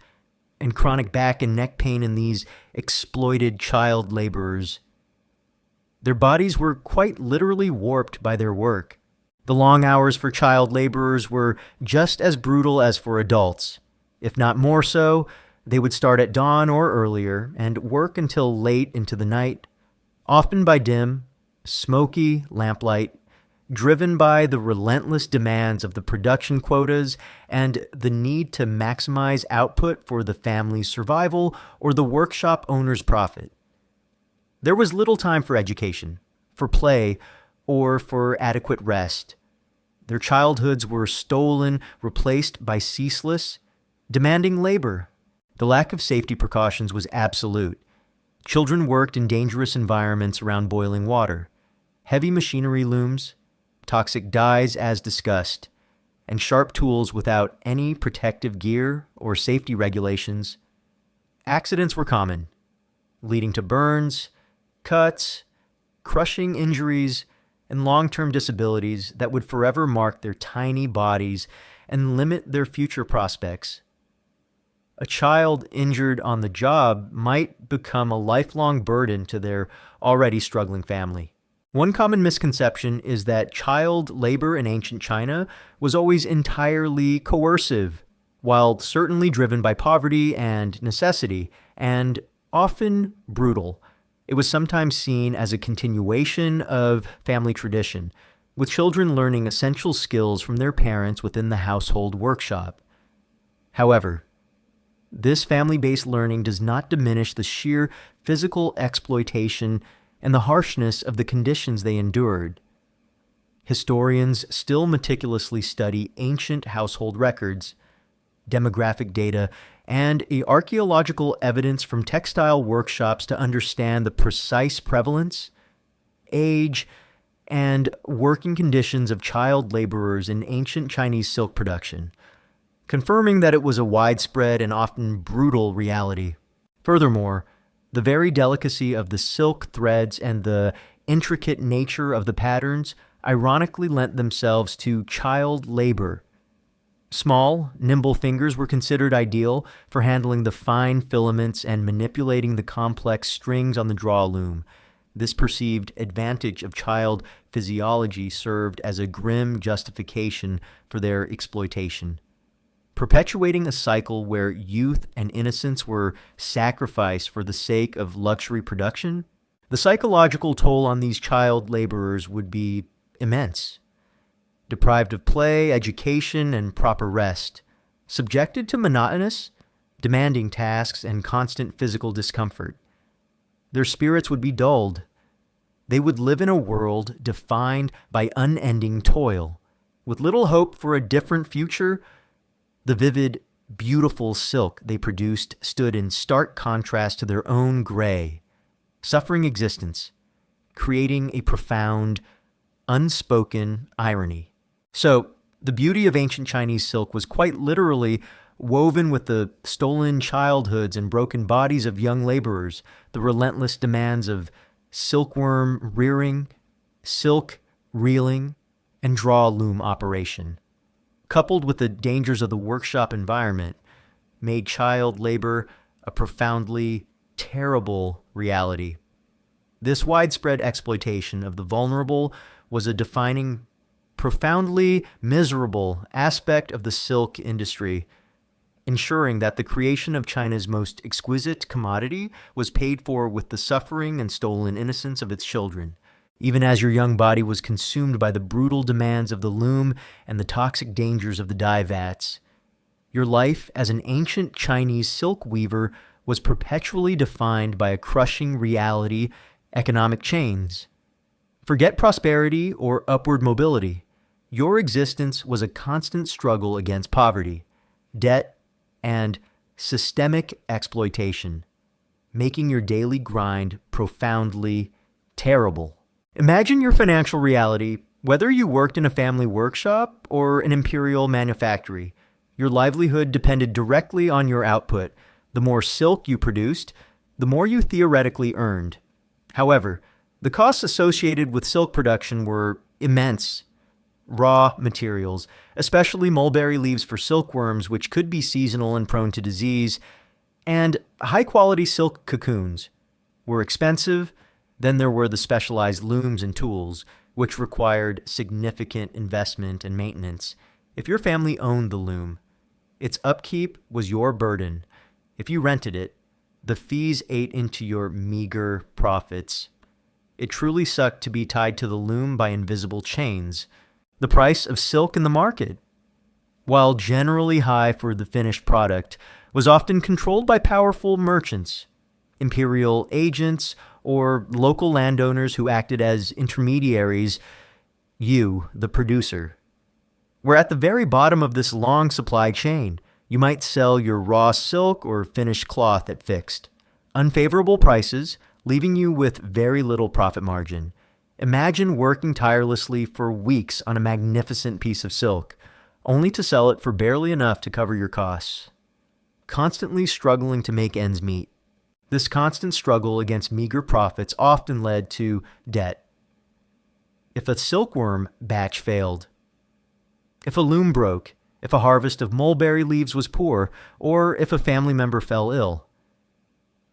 S1: and chronic back and neck pain in these exploited child laborers. Their bodies were quite literally warped by their work. The long hours for child laborers were just as brutal as for adults. If not more so, they would start at dawn or earlier and work until late into the night, often by dim, smoky lamplight, driven by the relentless demands of the production quotas and the need to maximize output for the family's survival or the workshop owner's profit. There was little time for education, for play, or for adequate rest. Their childhoods were stolen, replaced by ceaseless, demanding labor. The lack of safety precautions was absolute. Children worked in dangerous environments around boiling water. Heavy machinery looms, toxic dyes as discussed, and sharp tools without any protective gear or safety regulations. Accidents were common, leading to burns, cuts, crushing injuries, and long-term disabilities that would forever mark their tiny bodies and limit their future prospects. A child injured on the job might become a lifelong burden to their already struggling family. One common misconception is that child labor in ancient China was always entirely coercive, while certainly driven by poverty and necessity, and often brutal. It was sometimes seen as a continuation of family tradition, with children learning essential skills from their parents within the household workshop. However, this family-based learning does not diminish the sheer physical exploitation and the harshness of the conditions they endured. Historians still meticulously study ancient household records, demographic data, and archaeological evidence from textile workshops to understand the precise prevalence, age, and working conditions of child laborers in ancient Chinese silk production, confirming that it was a widespread and often brutal reality. Furthermore, the very delicacy of the silk threads and the intricate nature of the patterns ironically lent themselves to child labor. Small, nimble fingers were considered ideal for handling the fine filaments and manipulating the complex strings on the draw loom. This perceived advantage of child physiology served as a grim justification for their exploitation, perpetuating a cycle where youth and innocence were sacrificed for the sake of luxury production. The psychological toll on these child laborers would be immense. Deprived of play, education, and proper rest, subjected to monotonous, demanding tasks and constant physical discomfort, their spirits would be dulled, They would live in a world defined by unending toil. With little hope for a different future, the vivid, beautiful silk they produced stood in stark contrast to their own gray, suffering existence, creating a profound, unspoken irony. So, the beauty of ancient Chinese silk was quite literally woven with the stolen childhoods and broken bodies of young laborers, the relentless demands of silkworm rearing, silk reeling, and draw loom operation, coupled with the dangers of the workshop environment, made child labor a profoundly terrible reality. This widespread exploitation of the vulnerable was a defining, profoundly miserable aspect of the silk industry, ensuring that the creation of China's most exquisite commodity was paid for with the suffering and stolen innocence of its children. Even as your young body was consumed by the brutal demands of the loom and the toxic dangers of the dye vats, your life as an ancient Chinese silk weaver was perpetually defined by a crushing reality: economic chains. Forget prosperity or upward mobility. Your existence was a constant struggle against poverty, debt, and systemic exploitation, making your daily grind profoundly terrible. Imagine your financial reality, whether you worked in a family workshop or an imperial manufactory. Your livelihood depended directly on your output. The more silk you produced, the more you theoretically earned. However, the costs associated with silk production were immense. Raw materials, especially mulberry leaves for silkworms, which could be seasonal and prone to disease, and high-quality silk cocoons, were expensive. Then there were the specialized looms and tools, which required significant investment and maintenance. If your family owned the loom, its upkeep was your burden. If you rented it, the fees ate into your meager profits. It truly sucked to be tied to the loom by invisible chains. The price of silk in the market, while generally high for the finished product, was often controlled by powerful merchants, imperial agents, or local landowners who acted as intermediaries. You, the producer, were at the very bottom of this long supply chain. You might sell your raw silk or finished cloth at fixed, unfavorable prices, leaving you with very little profit margin. Imagine working tirelessly for weeks on a magnificent piece of silk, only to sell it for barely enough to cover your costs, constantly struggling to make ends meet. This constant struggle against meager profits often led to debt. If a silkworm batch failed, if a loom broke, if a harvest of mulberry leaves was poor, or if a family member fell ill,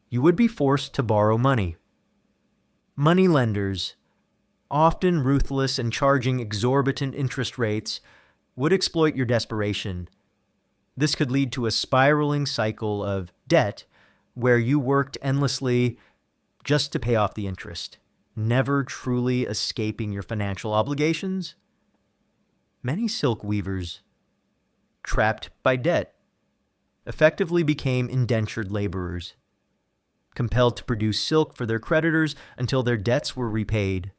S1: you would be forced to borrow money. Money lenders, often ruthless and charging exorbitant interest rates, would exploit your desperation. This could lead to a spiraling cycle of debt where you worked endlessly just to pay off the interest, never truly escaping your financial obligations. Many silk weavers, trapped by debt, effectively became indentured laborers, compelled to produce silk for their creditors until their debts were repaid.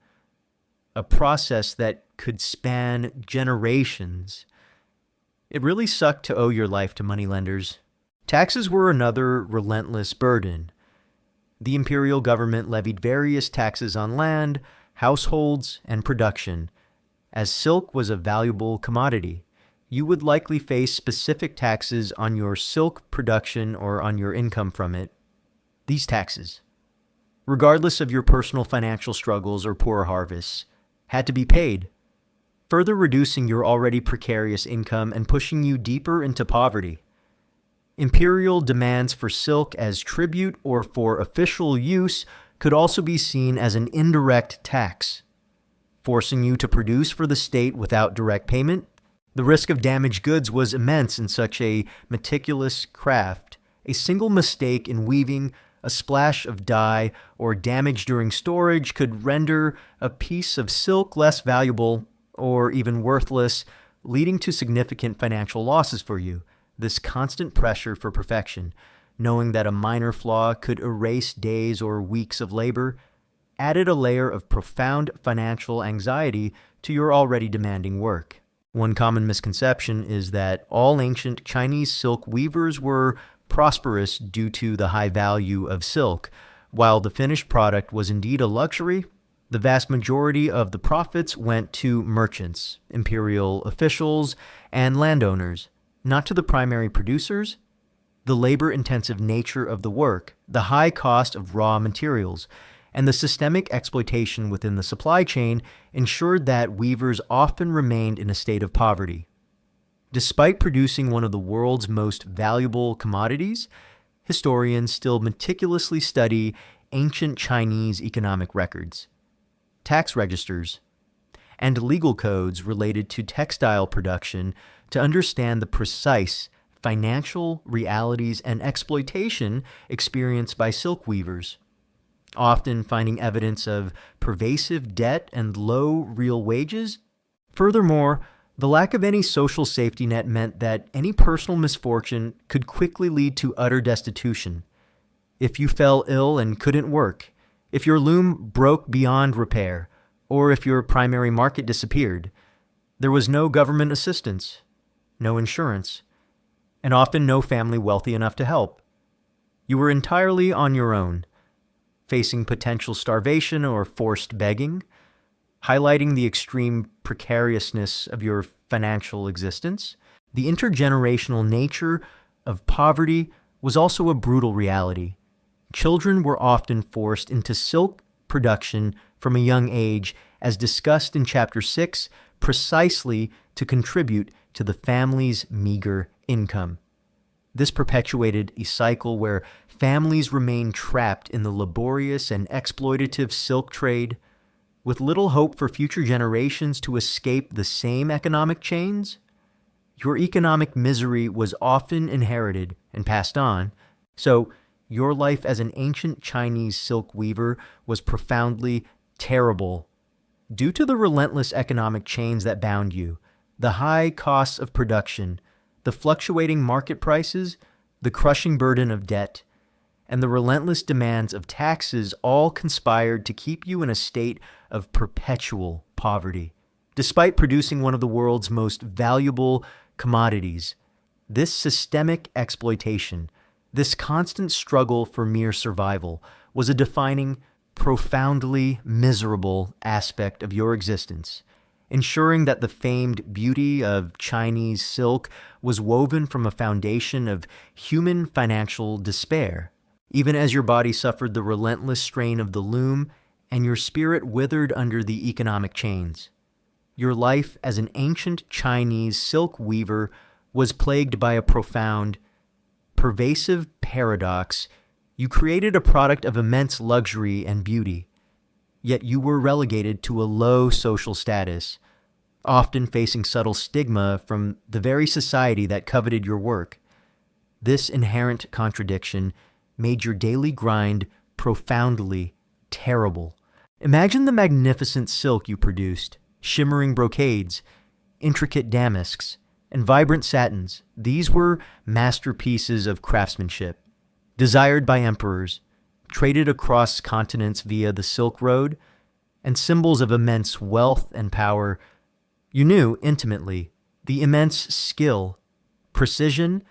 S1: A process that could span generations. It really sucked to owe your life to moneylenders. Taxes were another relentless burden. The imperial government levied various taxes on land, households, and production. As silk was a valuable commodity, you would likely face specific taxes on your silk production or on your income from it. These taxes, regardless of your personal financial struggles or poor harvests, had to be paid, further reducing your already precarious income and pushing you deeper into poverty. Imperial demands for silk as tribute or for official use could also be seen as an indirect tax, forcing you to produce for the state without direct payment. The risk of damaged goods was immense in such a meticulous craft. A single mistake in weaving, a splash of dye, or damage during storage could render a piece of silk less valuable or even worthless, leading to significant financial losses for you. This constant pressure for perfection, knowing that a minor flaw could erase days or weeks of labor, added a layer of profound financial anxiety to your already demanding work. One common misconception is that all ancient Chinese silk weavers were prosperous due to the high value of silk. While the finished product was indeed a luxury, the vast majority of the profits went to merchants, imperial officials, and landowners, not to the primary producers. The labor-intensive nature of the work, the high cost of raw materials, and the systemic exploitation within the supply chain ensured that weavers often remained in a state of poverty. Despite producing one of the world's most valuable commodities, historians still meticulously study ancient Chinese economic records, tax registers, and legal codes related to textile production to understand the precise financial realities and exploitation experienced by silk weavers, often finding evidence of pervasive debt and low real wages. Furthermore, the lack of any social safety net meant that any personal misfortune could quickly lead to utter destitution. If you fell ill and couldn't work, if your loom broke beyond repair, or if your primary market disappeared, there was no government assistance, no insurance, and often no family wealthy enough to help. You were entirely on your own, facing potential starvation or forced begging, highlighting the extreme precariousness of your financial existence. The intergenerational nature of poverty was also a brutal reality. Children were often forced into silk production from a young age, as discussed in Chapter 6, precisely to contribute to the family's meager income. This perpetuated a cycle where families remained trapped in the laborious and exploitative silk trade, with little hope for future generations to escape the same economic chains. Your economic misery was often inherited and passed on, so your life as an ancient Chinese silk weaver was profoundly terrible due to the relentless economic chains that bound you, the high costs of production, the fluctuating market prices, the crushing burden of debt, and the relentless demands of taxes all conspired to keep you in a state of perpetual poverty. Despite producing one of the world's most valuable commodities, this systemic exploitation, this constant struggle for mere survival, was a defining, profoundly miserable aspect of your existence, ensuring that the famed beauty of Chinese silk was woven from a foundation of human financial despair. Even as your body suffered the relentless strain of the loom and your spirit withered under the economic chains, your life as an ancient Chinese silk weaver was plagued by a profound, pervasive paradox. You created a product of immense luxury and beauty, yet you were relegated to a low social status, often facing subtle stigma from the very society that coveted your work. This inherent contradiction made your daily grind profoundly terrible. Imagine the magnificent silk you produced, shimmering brocades, intricate damasks, and vibrant satins. These were masterpieces of craftsmanship, desired by emperors, traded across continents via the Silk Road, and symbols of immense wealth and power. You knew intimately the immense skill, precision,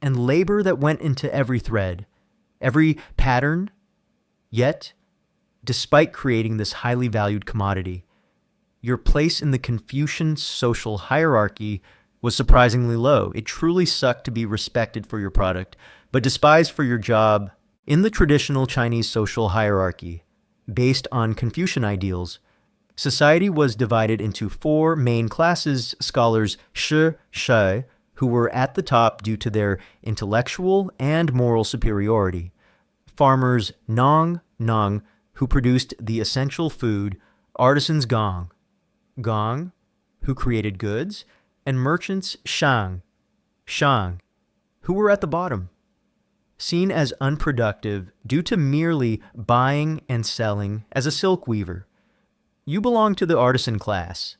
S1: and labor that went into every thread, every pattern. Yet, despite creating this highly valued commodity, your place in the Confucian social hierarchy was surprisingly low. It truly sucked to be respected for your product, but despised for your job. In the traditional Chinese social hierarchy, based on Confucian ideals, society was divided into four main classes: scholars shi, shai, who were at the top due to their intellectual and moral superiority; farmers nong, nong, who produced the essential food; artisans gong, gong, who created goods; and merchants shang, shang, who were at the bottom, seen as unproductive due to merely buying and selling as a silk weaver. You belong to the artisan class,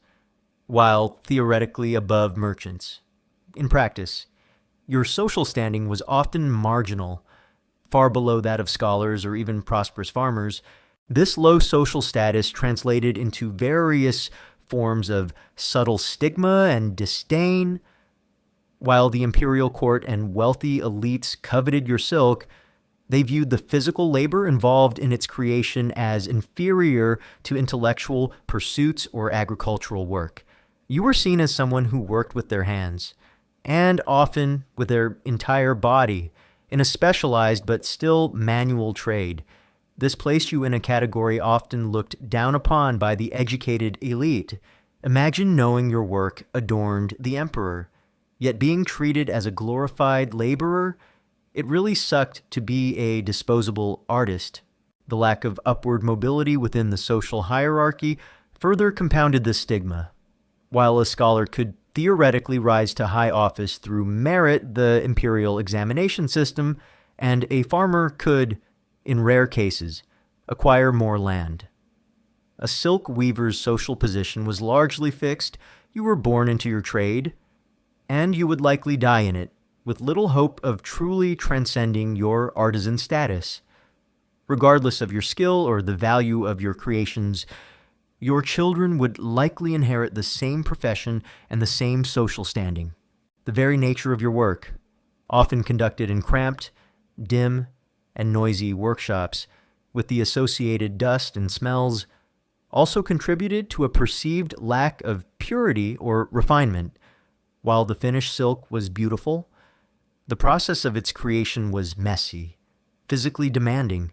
S1: while theoretically above merchants. In practice, your social standing was often marginal, far below that of scholars or even prosperous farmers. This low social status translated into various forms of subtle stigma and disdain. While the imperial court and wealthy elites coveted your silk, they viewed the physical labor involved in its creation as inferior to intellectual pursuits or agricultural work. You were seen as someone who worked with their hands, and often with their entire body, in a specialized but still manual trade. This placed you in a category often looked down upon by the educated elite. Imagine knowing your work adorned the emperor, yet being treated as a glorified laborer. It really sucked to be a disposable artist. The lack of upward mobility within the social hierarchy further compounded this stigma. While a scholar could theoretically rise to high office through merit, the imperial examination system, and a farmer could, in rare cases, acquire more land. A silk weaver's social position was largely fixed. You were born into your trade, and you would likely die in it, with little hope of truly transcending your artisan status. Regardless of your skill or the value of your creations, your children would likely inherit the same profession and the same social standing. The very nature of your work, often conducted in cramped, dim, and noisy workshops, with the associated dust and smells, also contributed to a perceived lack of purity or refinement. While the finished silk was beautiful, the process of its creation was messy, physically demanding,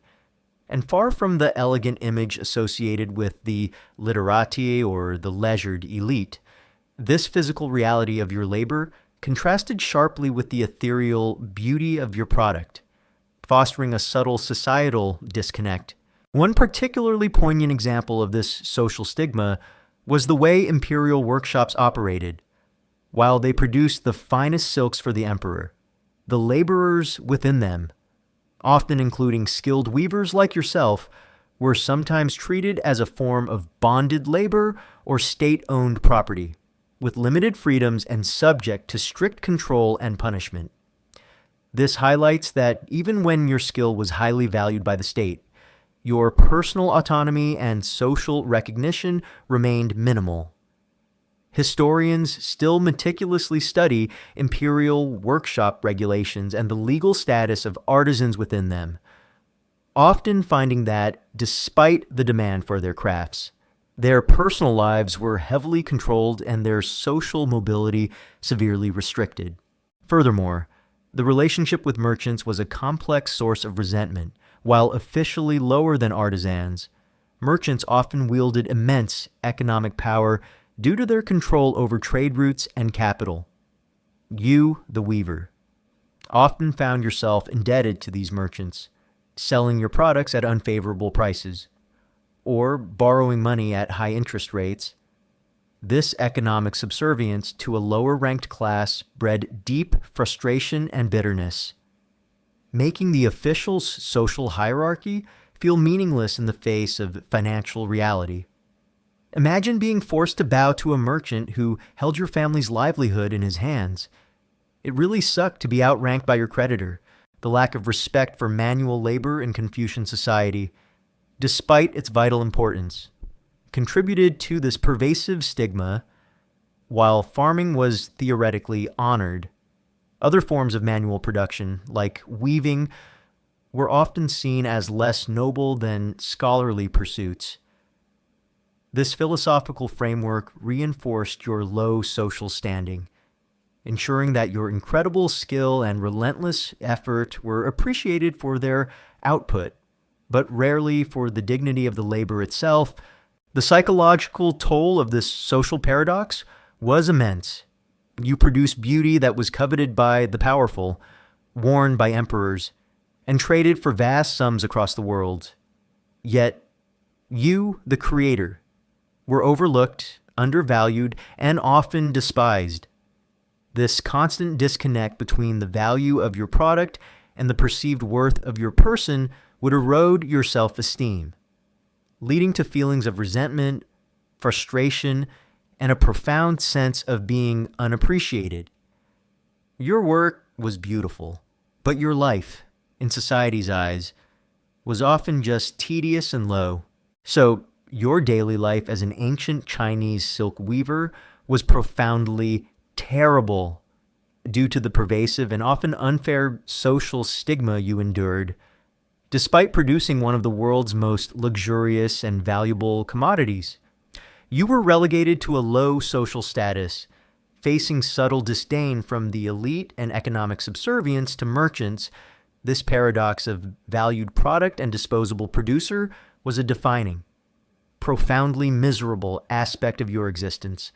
S1: and far from the elegant image associated with the literati or the leisured elite. This physical reality of your labor contrasted sharply with the ethereal beauty of your product, fostering a subtle societal disconnect. One particularly poignant example of this social stigma was the way imperial workshops operated. While they produced the finest silks for the emperor, the laborers within them, often including skilled weavers like yourself, were sometimes treated as a form of bonded labor or state-owned property, with limited freedoms and subject to strict control and punishment. This highlights that even when your skill was highly valued by the state, your personal autonomy and social recognition remained minimal. Historians still meticulously study imperial workshop regulations and the legal status of artisans within them, often finding that, despite the demand for their crafts, their personal lives were heavily controlled and their social mobility severely restricted. Furthermore, the relationship with merchants was a complex source of resentment. While officially lower than artisans, merchants often wielded immense economic power due to their control over trade routes and capital. You, the weaver, often found yourself indebted to these merchants, selling your products at unfavorable prices, or borrowing money at high interest rates. This economic subservience to a lower-ranked class bred deep frustration and bitterness, making the official social hierarchy feel meaningless in the face of financial reality. Imagine being forced to bow to a merchant who held your family's livelihood in his hands. It really sucked to be outranked by your creditor. The lack of respect for manual labor in Confucian society, despite its vital importance, contributed to this pervasive stigma. While farming was theoretically honored, other forms of manual production, like weaving, were often seen as less noble than scholarly pursuits. This philosophical framework reinforced your low social standing, ensuring that your incredible skill and relentless effort were appreciated for their output, but rarely for the dignity of the labor itself. The psychological toll of this social paradox was immense. You produced beauty that was coveted by the powerful, worn by emperors, and traded for vast sums across the world. Yet, you, the creator, were overlooked, undervalued, and often despised. This constant disconnect between the value of your product and the perceived worth of your person would erode your self-esteem, leading to feelings of resentment, frustration, and a profound sense of being unappreciated. Your work was beautiful, but your life, in society's eyes, was often just tedious and low. So, your daily life as an ancient Chinese silk weaver was profoundly terrible due to the pervasive and often unfair social stigma you endured, despite producing one of the world's most luxurious and valuable commodities. You were relegated to a low social status, facing subtle disdain from the elite and economic subservience to merchants. This paradox of valued product and disposable producer was a defining, profoundly miserable aspect of your existence,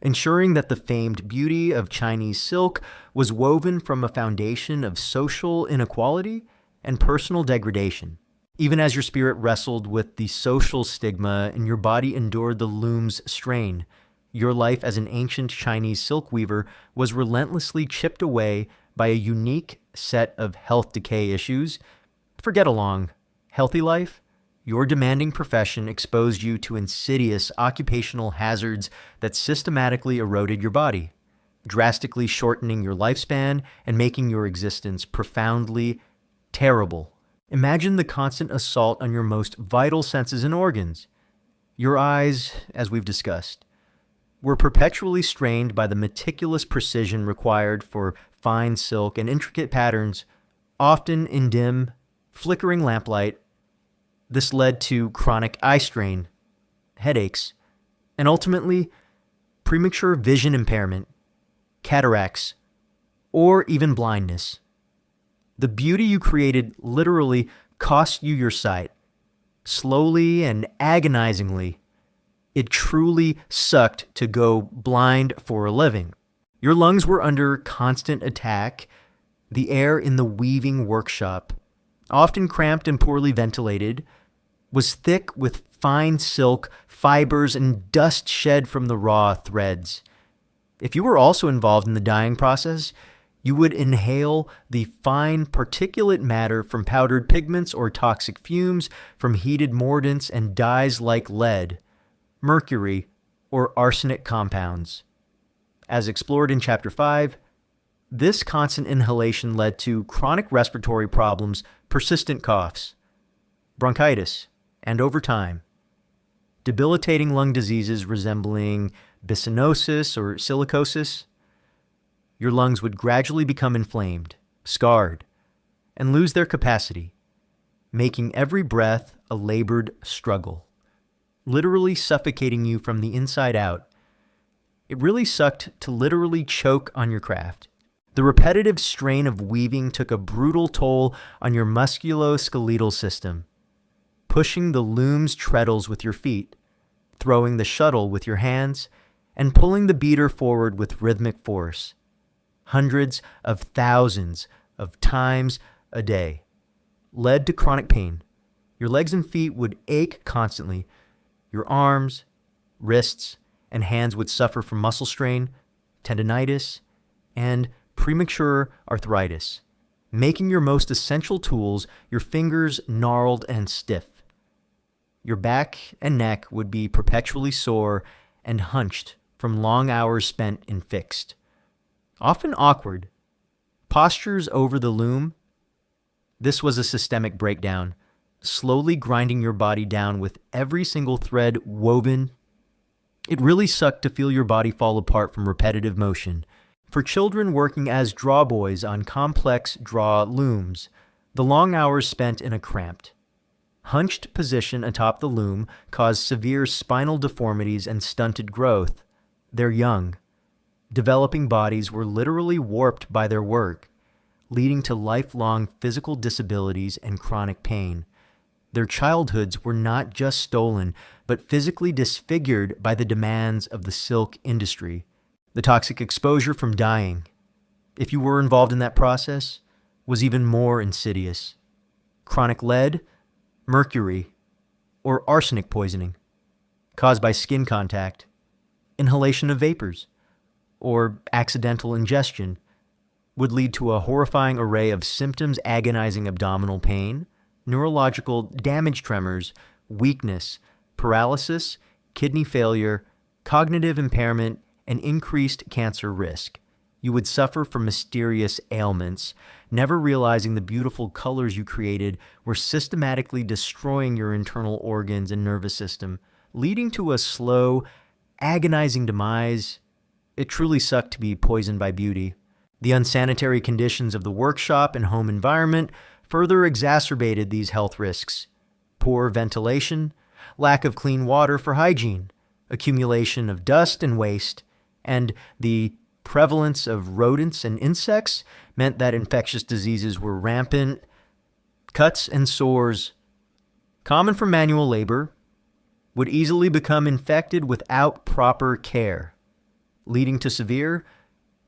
S1: ensuring that the famed beauty of Chinese silk was woven from a foundation of social inequality and personal degradation. Even as your spirit wrestled with the social stigma and your body endured the loom's strain, your life as an ancient Chinese silk weaver was relentlessly chipped away by a unique set of health decay issues. Forget a long, healthy life. Your demanding profession exposed you to insidious occupational hazards that systematically eroded your body, drastically shortening your lifespan and making your existence profoundly terrible. Imagine the constant assault on your most vital senses and organs. Your eyes, as we've discussed, were perpetually strained by the meticulous precision required for fine silk and intricate patterns, often in dim, flickering lamplight. This led to chronic eye strain, headaches, and ultimately premature vision impairment, cataracts, or even blindness. The beauty you created literally cost you your sight. Slowly and agonizingly, it truly sucked to go blind for a living. Your lungs were under constant attack. The air in the weaving workshop, often cramped and poorly ventilated, was thick with fine silk, fibers, and dust shed from the raw threads. If you were also involved in the dyeing process, you would inhale the fine particulate matter from powdered pigments or toxic fumes from heated mordants and dyes like lead, mercury, or arsenic compounds. As explored in Chapter 5, this constant inhalation led to chronic respiratory problems, persistent coughs, bronchitis, and over time, debilitating lung diseases resembling byssinosis or silicosis. Your lungs would gradually become inflamed, scarred, and lose their capacity, making every breath a labored struggle, literally suffocating you from the inside out. It really sucked to literally choke on your craft. The repetitive strain of weaving took a brutal toll on your musculoskeletal system, pushing the loom's treadles with your feet, throwing the shuttle with your hands, and pulling the beater forward with rhythmic force, hundreds of thousands of times a day, led to chronic pain. Your legs and feet would ache constantly. Your arms, wrists, and hands would suffer from muscle strain, tendinitis, and premature arthritis, making your most essential tools, your fingers, gnarled and stiff. Your back and neck would be perpetually sore and hunched from long hours spent in fixed, often awkward, postures over the loom. This was a systemic breakdown, slowly grinding your body down with every single thread woven. It really sucked to feel your body fall apart from repetitive motion. For children working as drawboys on complex draw looms, the long hours spent in a cramped, hunched position atop the loom caused severe spinal deformities and stunted growth. Their young, developing bodies were literally warped by their work, leading to lifelong physical disabilities and chronic pain. Their childhoods were not just stolen, but physically disfigured by the demands of the silk industry. The toxic exposure from dyeing, if you were involved in that process, was even more insidious. Chronic lead, mercury, or arsenic poisoning, caused by skin contact, inhalation of vapors, or accidental ingestion, would lead to a horrifying array of symptoms: agonizing abdominal pain, neurological damage, tremors, weakness, paralysis, kidney failure, cognitive impairment, and increased cancer risk. You would suffer from mysterious ailments, never realizing the beautiful colors you created were systematically destroying your internal organs and nervous system, leading to a slow, agonizing demise. It truly sucked to be poisoned by beauty. The unsanitary conditions of the workshop and home environment further exacerbated these health risks. Poor ventilation, lack of clean water for hygiene, accumulation of dust and waste, and the prevalence of rodents and insects meant that infectious diseases were rampant. Cuts and sores, common from manual labor, would easily become infected without proper care, leading to severe,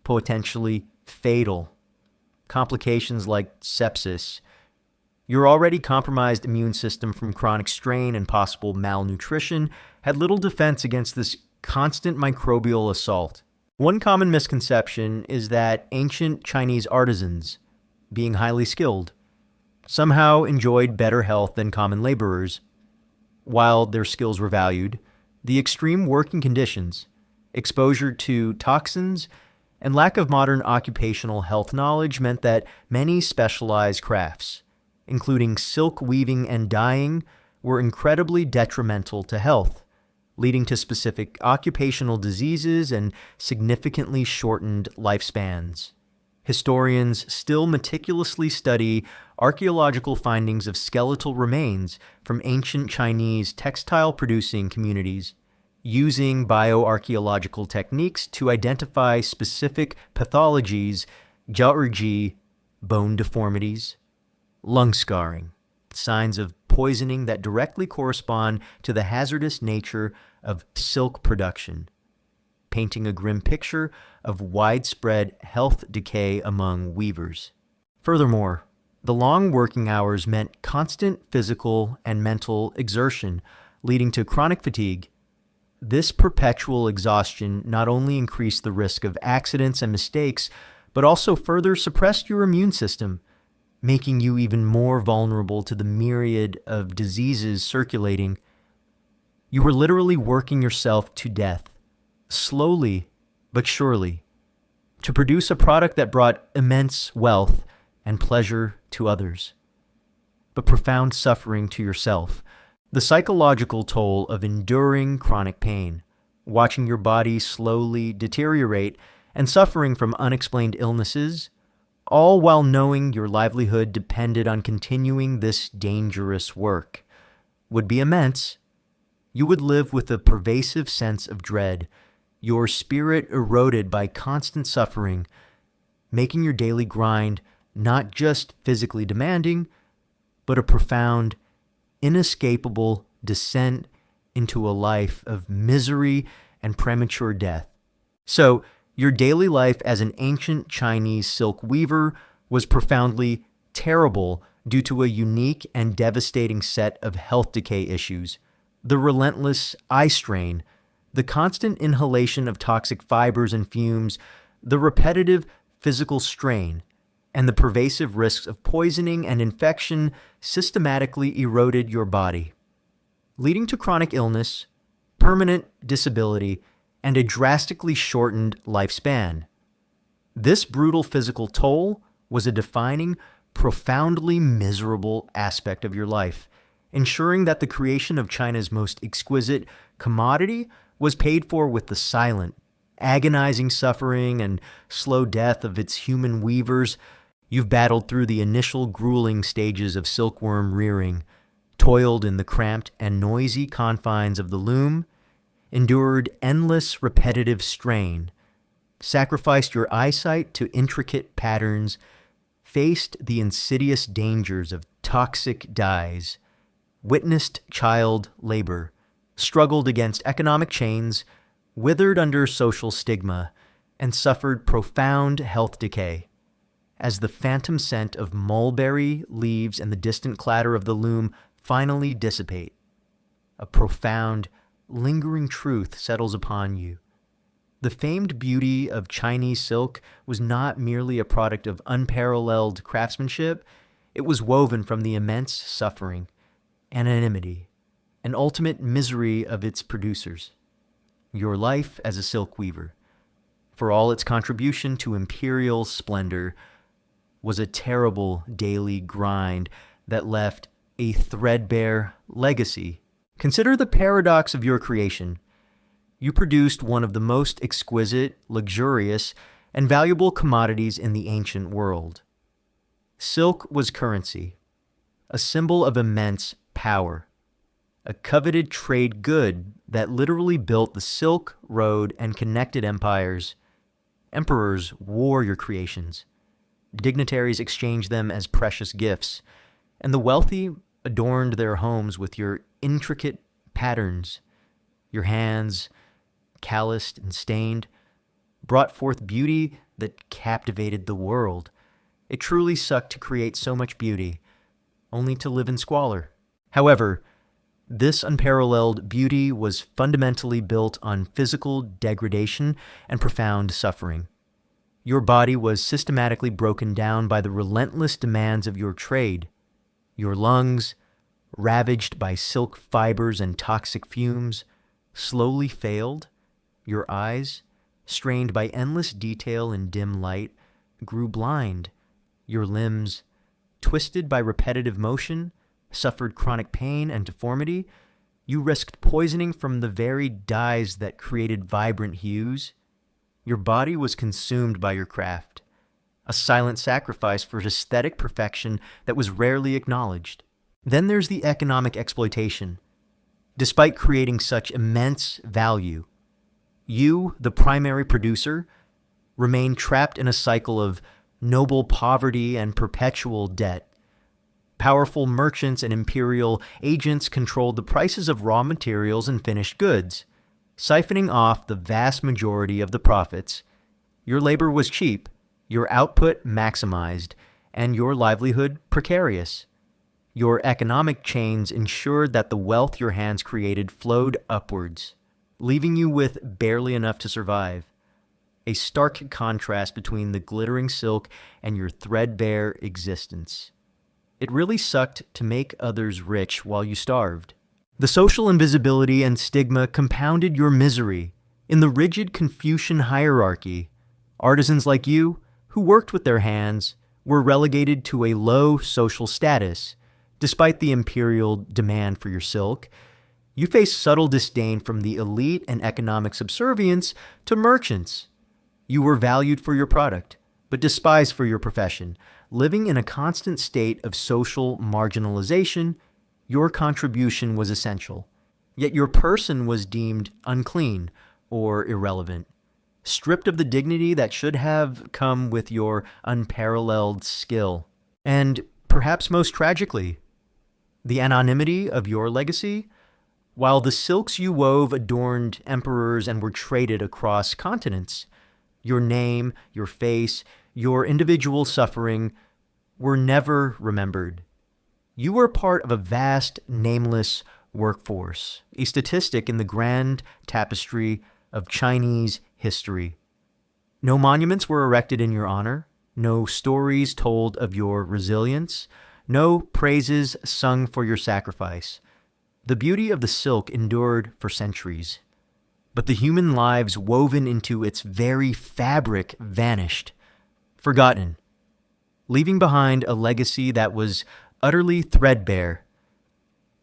S1: potentially fatal complications like sepsis. Your already compromised immune system from chronic strain and possible malnutrition had little defense against this constant microbial assault. One common misconception is that ancient Chinese artisans, being highly skilled, somehow enjoyed better health than common laborers. While their skills were valued, the extreme working conditions, exposure to toxins, and lack of modern occupational health knowledge meant that many specialized crafts, including silk weaving and dyeing, were incredibly detrimental to health, leading to specific occupational diseases and significantly shortened lifespans. Historians still meticulously study archaeological findings of skeletal remains from ancient Chinese textile-producing communities, using bioarchaeological techniques to identify specific pathologies, jiaozhi, bone deformities, lung scarring, signs of poisoning that directly correspond to the hazardous nature of silk production, painting a grim picture of widespread health decay among weavers. Furthermore, the long working hours meant constant physical and mental exertion, leading to chronic fatigue. This perpetual exhaustion not only increased the risk of accidents and mistakes, but also further suppressed your immune system, making you even more vulnerable to the myriad of diseases circulating. You were literally working yourself to death, slowly but surely, to produce a product that brought immense wealth and pleasure to others, but profound suffering to yourself. The psychological toll of enduring chronic pain, watching your body slowly deteriorate, and suffering from unexplained illnesses, all while knowing your livelihood depended on continuing this dangerous work, would be immense. You would live with a pervasive sense of dread, your spirit eroded by constant suffering, making your daily grind not just physically demanding, but a profound, inescapable descent into a life of misery and premature death. So, your daily life as an ancient Chinese silk weaver was profoundly terrible due to a unique and devastating set of health decay issues. The relentless eye strain, the constant inhalation of toxic fibers and fumes, the repetitive physical strain, and the pervasive risks of poisoning and infection systematically eroded your body, leading to chronic illness, permanent disability, and a drastically shortened lifespan. This brutal physical toll was a defining, profoundly miserable aspect of your life, ensuring that the creation of China's most exquisite commodity was paid for with the silent, agonizing suffering and slow death of its human weavers. You've battled through the initial grueling stages of silkworm rearing, toiled in the cramped and noisy confines of the loom, endured endless repetitive strain, sacrificed your eyesight to intricate patterns, faced the insidious dangers of toxic dyes, witnessed child labor, struggled against economic chains, withered under social stigma, and suffered profound health decay. As the phantom scent of mulberry leaves and the distant clatter of the loom finally dissipate, a profound, lingering truth settles upon you. The famed beauty of Chinese silk was not merely a product of unparalleled craftsmanship, it was woven from the immense suffering, anonymity, and ultimate misery of its producers. Your life as a silk weaver, for all its contribution to imperial splendor, was a terrible daily grind that left a threadbare legacy. Consider the paradox of your creation. You produced one of the most exquisite, luxurious, and valuable commodities in the ancient world. Silk was currency, a symbol of immense power, a coveted trade good that literally built the Silk Road and connected empires. Emperors wore your creations. Dignitaries exchanged them as precious gifts, and the wealthy adorned their homes with your intricate patterns. Your hands, calloused and stained, brought forth beauty that captivated the world. It truly sucked to create so much beauty, only to live in squalor. However, this unparalleled beauty was fundamentally built on physical degradation and profound suffering. Your body was systematically broken down by the relentless demands of your trade. Your lungs, ravaged by silk fibers and toxic fumes, slowly failed. Your eyes, strained by endless detail and dim light, grew blind. Your limbs, twisted by repetitive motion, suffered chronic pain and deformity. You risked poisoning from the very dyes that created vibrant hues. Your body was consumed by your craft, a silent sacrifice for aesthetic perfection that was rarely acknowledged. Then there's the economic exploitation. Despite creating such immense value, you, the primary producer, remained trapped in a cycle of noble poverty and perpetual debt. Powerful merchants and imperial agents controlled the prices of raw materials and finished goods, siphoning off the vast majority of the profits. Your labor was cheap, your output maximized, and your livelihood precarious. Your economic chains ensured that the wealth your hands created flowed upwards, leaving you with barely enough to survive. A stark contrast between the glittering silk and your threadbare existence. It really sucked to make others rich while you starved. The social invisibility and stigma compounded your misery. In the rigid Confucian hierarchy, artisans like you, who worked with their hands, were relegated to a low social status. Despite the imperial demand for your silk, you faced subtle disdain from the elite and economic subservience to merchants. You were valued for your product, but despised for your profession. Living in a constant state of social marginalization, your contribution was essential. Yet your person was deemed unclean or irrelevant, stripped of the dignity that should have come with your unparalleled skill. And perhaps most tragically, the anonymity of your legacy. While the silks you wove adorned emperors and were traded across continents, your name, your face, your individual suffering were never remembered. You were part of a vast, nameless workforce, a statistic in the grand tapestry of Chinese history. No monuments were erected in your honor, no stories told of your resilience, no praises sung for your sacrifice. The beauty of the silk endured for centuries, but the human lives woven into its very fabric vanished, forgotten, leaving behind a legacy that was utterly threadbare.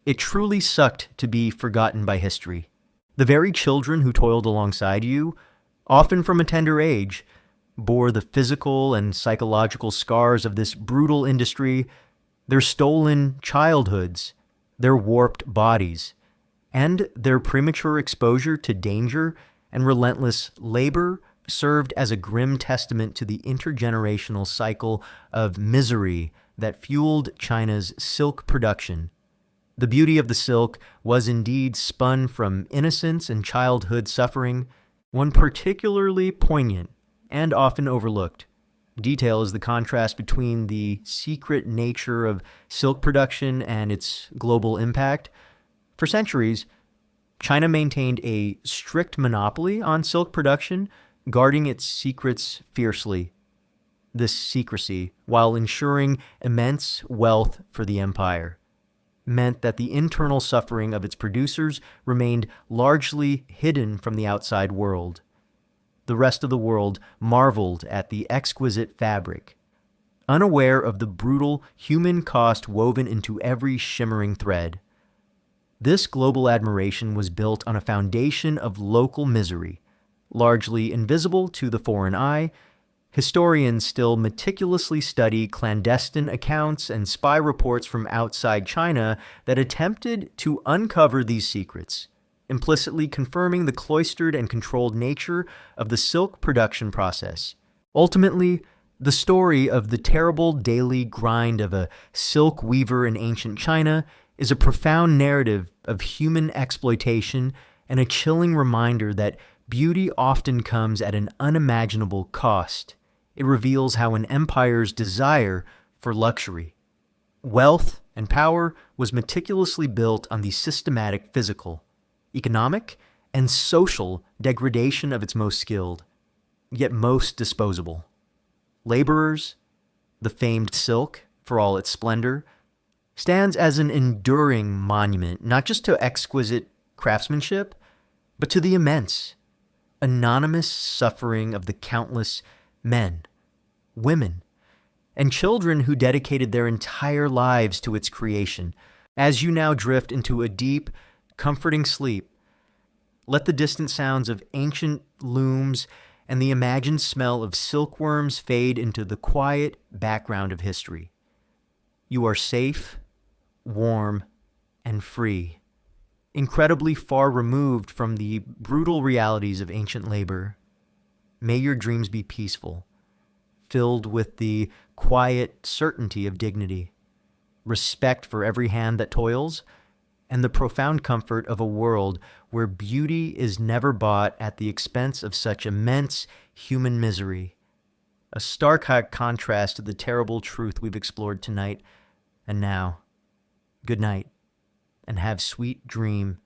S1: It truly sucked to be forgotten by history. The very children who toiled alongside you, often from a tender age, bore the physical and psychological scars of this brutal industry, their stolen childhoods, their warped bodies, and their premature exposure to danger and relentless labor served as a grim testament to the intergenerational cycle of misery that fueled China's silk production. The beauty of the silk was indeed spun from innocence and childhood suffering. One particularly poignant and often overlooked detail is the contrast between the secret nature of silk production and its global impact. For centuries, China maintained a strict monopoly on silk production, guarding its secrets fiercely. This secrecy, while ensuring immense wealth for the empire, meant that the internal suffering of its producers remained largely hidden from the outside world. the rest of the world marveled at the exquisite fabric, unaware of the brutal human cost woven into every shimmering thread. This global admiration was built on a foundation of local misery, largely invisible to the foreign eye. Historians still meticulously study clandestine accounts and spy reports from outside China that attempted to uncover these secrets, implicitly confirming the cloistered and controlled nature of the silk production process. Ultimately, the story of the terrible daily grind of a silk weaver in ancient China is a profound narrative of human exploitation and a chilling reminder that beauty often comes at an unimaginable cost. It reveals how an empire's desire for luxury, wealth, and power was meticulously built on the systematic physical, economic, and social degradation of its most skilled, yet most disposable. Laborers, the famed silk, for all its splendor, stands as an enduring monument not just to exquisite craftsmanship, but to the immense, anonymous suffering of the countless men, women, and children who dedicated their entire lives to its creation. As you now drift into a deep, comforting sleep, let the distant sounds of ancient looms and the imagined smell of silkworms fade into the quiet background of history. You are safe, warm, and free, incredibly far removed from the brutal realities of ancient labor. May your dreams be peaceful, filled with the quiet certainty of dignity, respect for every hand that toils, and the profound comfort of a world where beauty is never bought at the expense of such immense human misery. A stark contrast to the terrible truth we've explored tonight. And now, good night, and have sweet dream